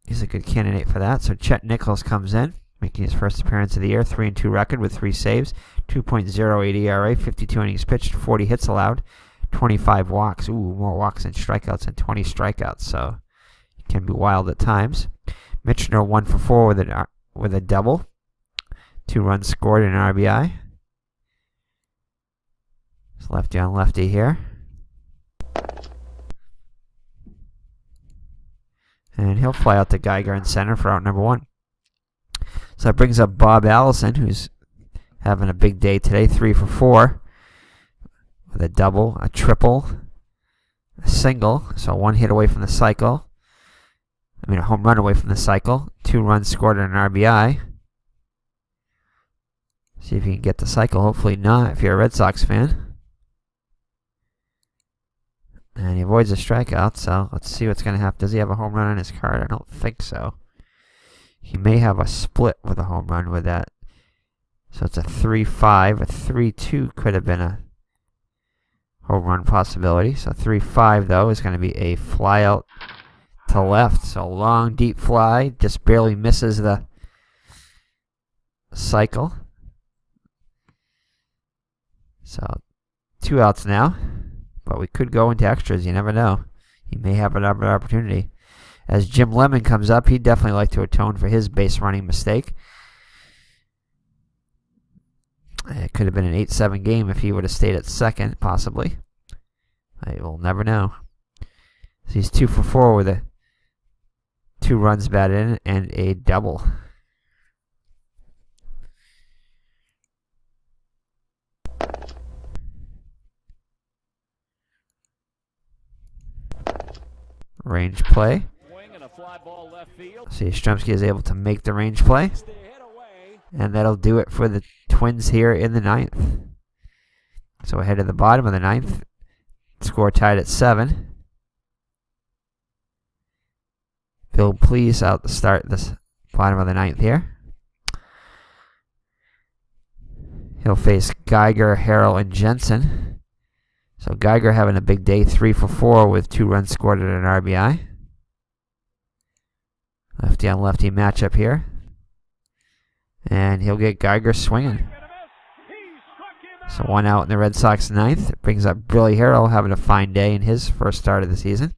He's a good candidate for that. So Chet Nichols comes in, making his first appearance of the year. 3-2 record with 3 saves. 2.08 ERA. 52 innings pitched. 40 hits allowed. 25 walks. Ooh, more walks than strikeouts and 20 strikeouts. So it can be wild at times. Mitchner 1 for 4 with a double. 2 runs scored and an RBI. It's lefty on lefty here. And he'll fly out to Geiger in center for out number 1. So that brings up Bob Allison, who's having a big day today. 3 for 4 with a double, a triple, a single. So 1 hit away from the cycle. A home run away from the cycle. 2 runs scored and an RBI. See if you can get the cycle. Hopefully not if you're a Red Sox fan. And he avoids a strikeout, so let's see what's going to happen. Does he have a home run on his card? I don't think so. He may have a split with a home run with that. So it's a 3-5. A 3-2 could have been a home run possibility. So 3-5, though, is going to be a fly out to left. So long, deep fly. Just barely misses the cycle. So 2 outs now. But we could go into extras. You never know. He may have another opportunity. As Jim Lemon comes up, he'd definitely like to atone for his base running mistake. It could have been an 8-7 game if he would have stayed at second, possibly. I will never know. So he's 2 for 4 with 2 runs batted in and a double. Range play. See, Yastrzemski is able to make the range play. And that'll do it for the Twins here in the 9th. So ahead of the bottom of the 9th. Score tied at 7. Bill Please out to start this bottom of the 9th here. He'll face Geiger, Harrell, and Jensen. So Geiger having a big day, 3 for 4 with 2 runs scored and an RBI. Lefty on lefty matchup here. And he'll get Geiger swinging. So 1 out in the Red Sox 9th. It brings up Billy Harrell having a fine day in his first start of the season.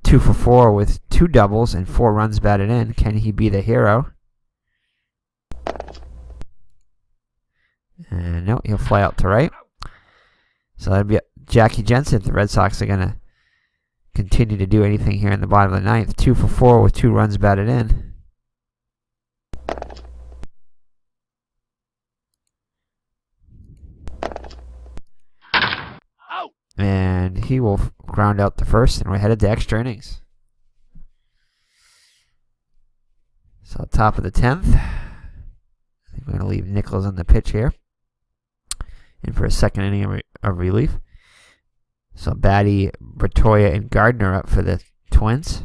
2 for 4 with 2 doubles and 4 runs batted in. Can he be the hero? And no, he'll fly out to right. So that'll be Jackie Jensen if the Red Sox are going to continue to do anything here in the bottom of the 9th. 2 for 4 with 2 runs batted in. And he will ground out the first, and we're headed to extra innings. So top of the 10th. I think we're going to leave Nichols on the pitch here. In for a second inning of relief. So Batty, Bertoya, and Gardner up for the Twins.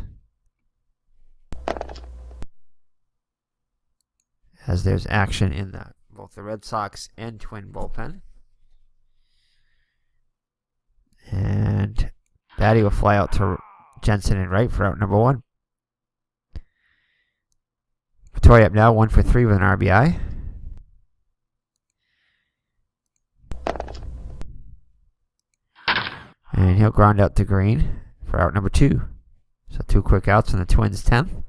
As there's action in both the Red Sox and Twin bullpen. And Batty will fly out to Jensen and right for out number 1. Bertoya up now, 1 for 3 with an RBI. And he'll ground out to Green for out number 2. So 2 quick outs in the Twins' 10th.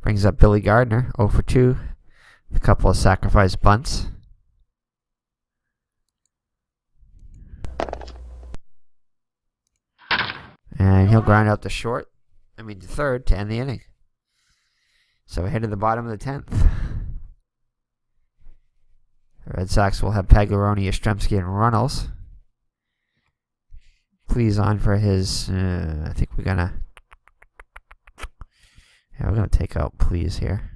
Brings up Billy Gardner, 0 for 2. With a couple of sacrifice bunts. And he'll ground out to third to end the inning. So ahead of the bottom of the 10th. The Red Sox will have Pagliaroni, Yastrzemski, and Runnels. Please on for his, I think we're gonna take out Please here.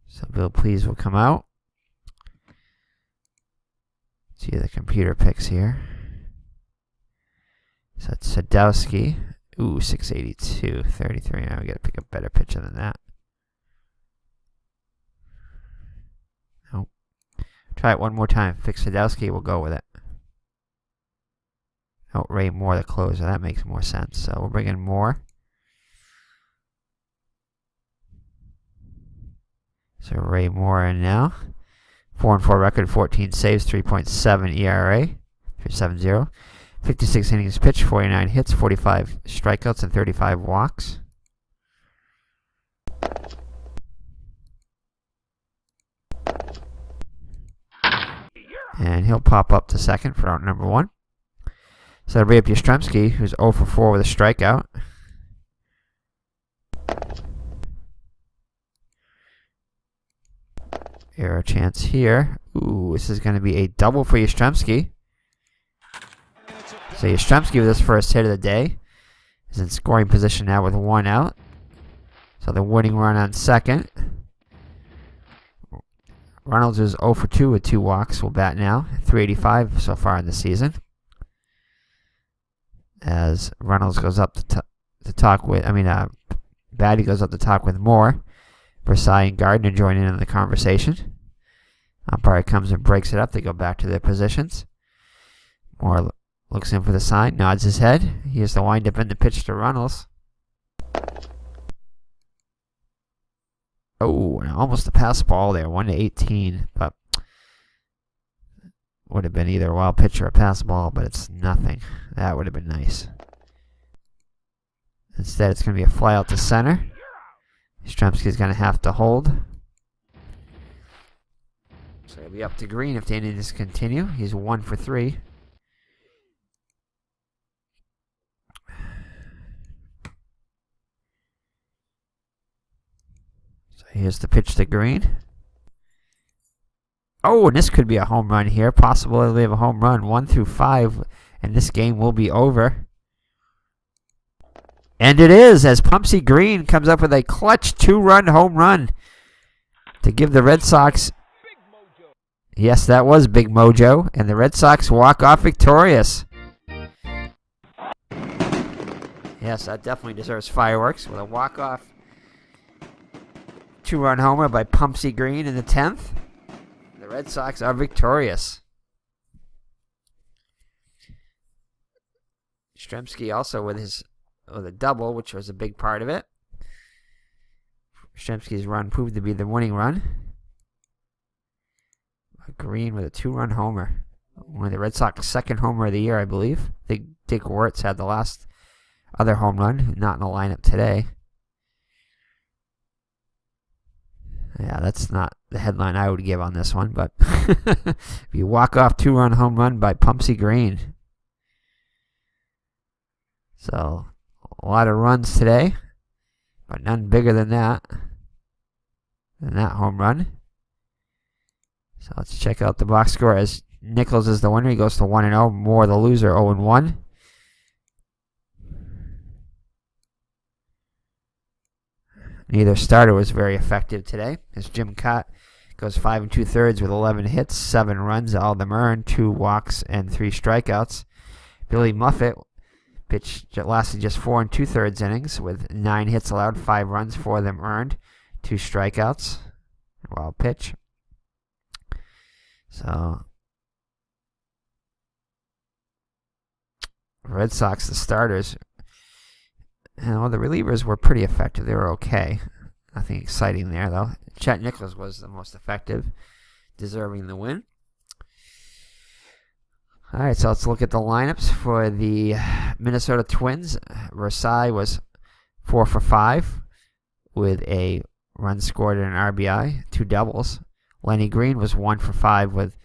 So Bill Please will come out. See the computer picks here. So it's Sadowski. Ooh, 682, 33. Now we gotta pick a better pitcher than that. Nope. Try it one more time. Fix Sadowski, we'll go with it. Oh, Ray Moore, the closer. That makes more sense. So we'll bring in Moore. So Ray Moore in now. 4-4 record, 14 saves, 3.7 ERA, 3.70. 56 innings pitched, 49 hits, 45 strikeouts, and 35 walks. And he'll pop up to second for out number 1. So that'll bring up Yastrzemski, who's 0 for 4 with a strikeout. Error chance here. Ooh, this is going to be a double for Yastrzemski. So Yastrzemski with his first hit of the day is in scoring position now with 1 out. So the winning run on second. Reynolds is 0 for 2 with 2 walks. Will bat now. 385 so far in the season. As Reynolds goes up to talk with, Batty goes up to talk with Moore. Versailles and Gardner join in on the conversation. Umpire comes and breaks it up. They go back to their positions. Moore looks in for the sign, nods his head. Here's the windup and the pitch to Reynolds. Oh, almost a pass ball there, 1-18, but would have been either a wild pitch or a pass ball, but it's nothing. That would have been nice. Instead, it's going to be a fly out to center. Yastrzemski's going to have to hold. So he'll be up to Green if the innings continue. He's 1 for 3. So here's the pitch to Green. Oh, and this could be a home run here. Possibility of a home run, 1 through 5, and this game will be over. And it is, as Pumpsy Green comes up with a clutch 2-run home run to give the Red Sox. Yes, that was Big Mojo, and the Red Sox walk off victorious. Yes, that definitely deserves fireworks with a walk-off 2-run homer by Pumpsy Green in the 10th. The Red Sox are victorious. Yastrzemski also with a double, which was a big part of it. Yastrzemski's run proved to be the winning run. Green with a 2-run homer. One of the Red Sox second homer of the year, I believe. I think Dick Wirtz had the last other home run, not in the lineup today. Yeah, that's not the headline I would give on this one, but if you walk off 2-run home run by Pumpsy Green. So, a lot of runs today, but none bigger than that home run. So let's check out the box score as Nichols is the winner. He goes to 1-0. Moore the loser, 0-1. Neither starter was very effective today, as Jim Kaat goes 5 2/3 with 11 hits, 7 runs, all of them earned, 2 walks, and 3 strikeouts. Billy Muffet lasted just 4 2/3 innings with 9 hits allowed, 5 runs, 4 of them earned, 2 strikeouts. Wild pitch. So, Red Sox, the starters, the relievers were pretty effective. They were okay. Nothing exciting there, though. Chet Nichols was the most effective, deserving the win. All right, so let's look at the lineups for the Minnesota Twins. Versailles was 4 for 5 with a run scored and an RBI, 2 doubles. Lenny Green was 1 for 5 with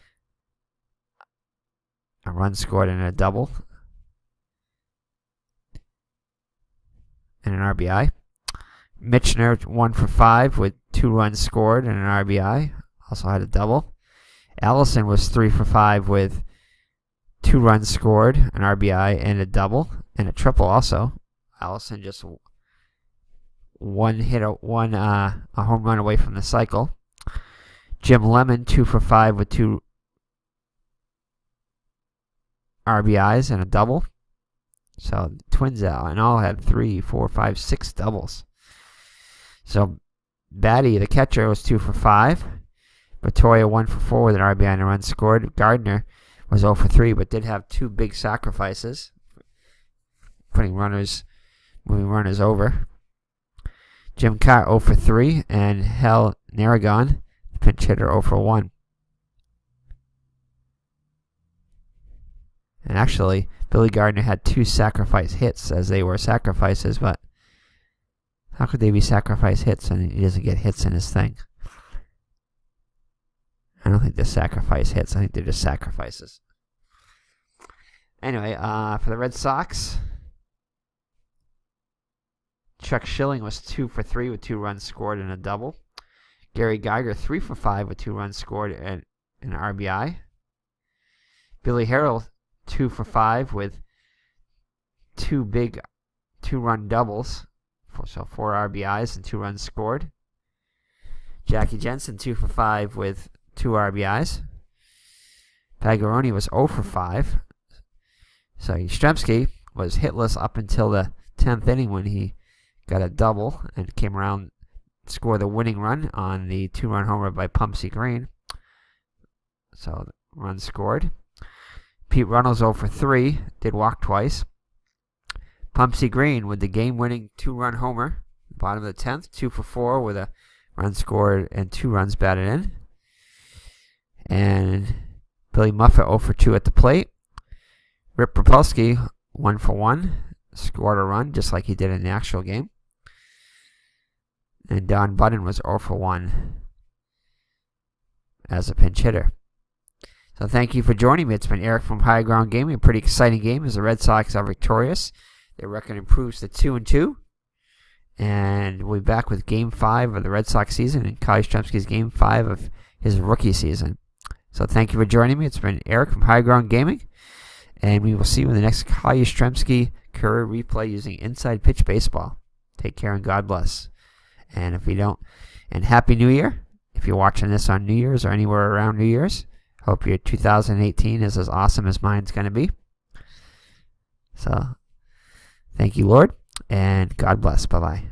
a run scored and a double and an RBI. Mitchner 1 for 5 with 2 runs scored and an RBI. Also had a double. Allison was 3 for 5 with 2 runs scored, an RBI, and a double, and a triple also. Allison just a home run away from the cycle. Jim Lemon 2 for 5 with 2 RBIs and a double. So Twins out and all had 3, 4, 5, 6 doubles. So Batty, the catcher, was 2 for 5. Vittoria 1 for 4 with an RBI and a run scored. Gardner was 0 for 3, but did have 2 big sacrifices, moving runners over. Jim Kaat 0 for 3, and Hal Narragon, the pinch hitter, 0 for 1. And actually, Billy Gardner had 2 sacrifice hits as they were sacrifices, but how could they be sacrifice hits and he doesn't get hits in his thing? I don't think they're sacrifice hits. I think they're just sacrifices. Anyway, for the Red Sox, Chuck Schilling was 2 for 3 with 2 runs scored and a double. Gary Geiger 3 for 5 with 2 runs scored and an RBI. Billy Harrell 2 for 5 with 2 big 2-run doubles. So 4 RBIs and 2 runs scored. Jackie Jensen 2 for 5 with 2 RBIs. Pagaroni was 0 for 5. So Yastrzemski was hitless up until the 10th inning when he got a double and came around, scored the winning run on the 2-run homer by Pumpsy Green. So run scored. Pete Runnels 0 for 3, did walk twice. Pumpsy Green with the game-winning 2-run homer, bottom of the 10th, 2 for 4 with a run scored and 2 runs batted in. And Billy Muffet 0 for 2 at the plate. Rip Propulski 1 for 1, scored a run just like he did in the actual game. And Don Budden was 0 for 1 as a pinch hitter. So thank you for joining me. It's been Eric from High Ground Gaming. A pretty exciting game as the Red Sox are victorious. Their record improves to 2-2. And we'll be back with Game 5 of the Red Sox season and Kyle Yastrzemski's Game 5 of his rookie season. So thank you for joining me. It's been Eric from High Ground Gaming. And we will see you in the next Kyle Yastrzemski career replay using Inside Pitch Baseball. Take care and God bless. And if we don't, and Happy New Year. If you're watching this on New Year's or anywhere around New Year's, hope your 2018 is as awesome as mine's going to be. So, thank you, Lord, and God bless. Bye-bye.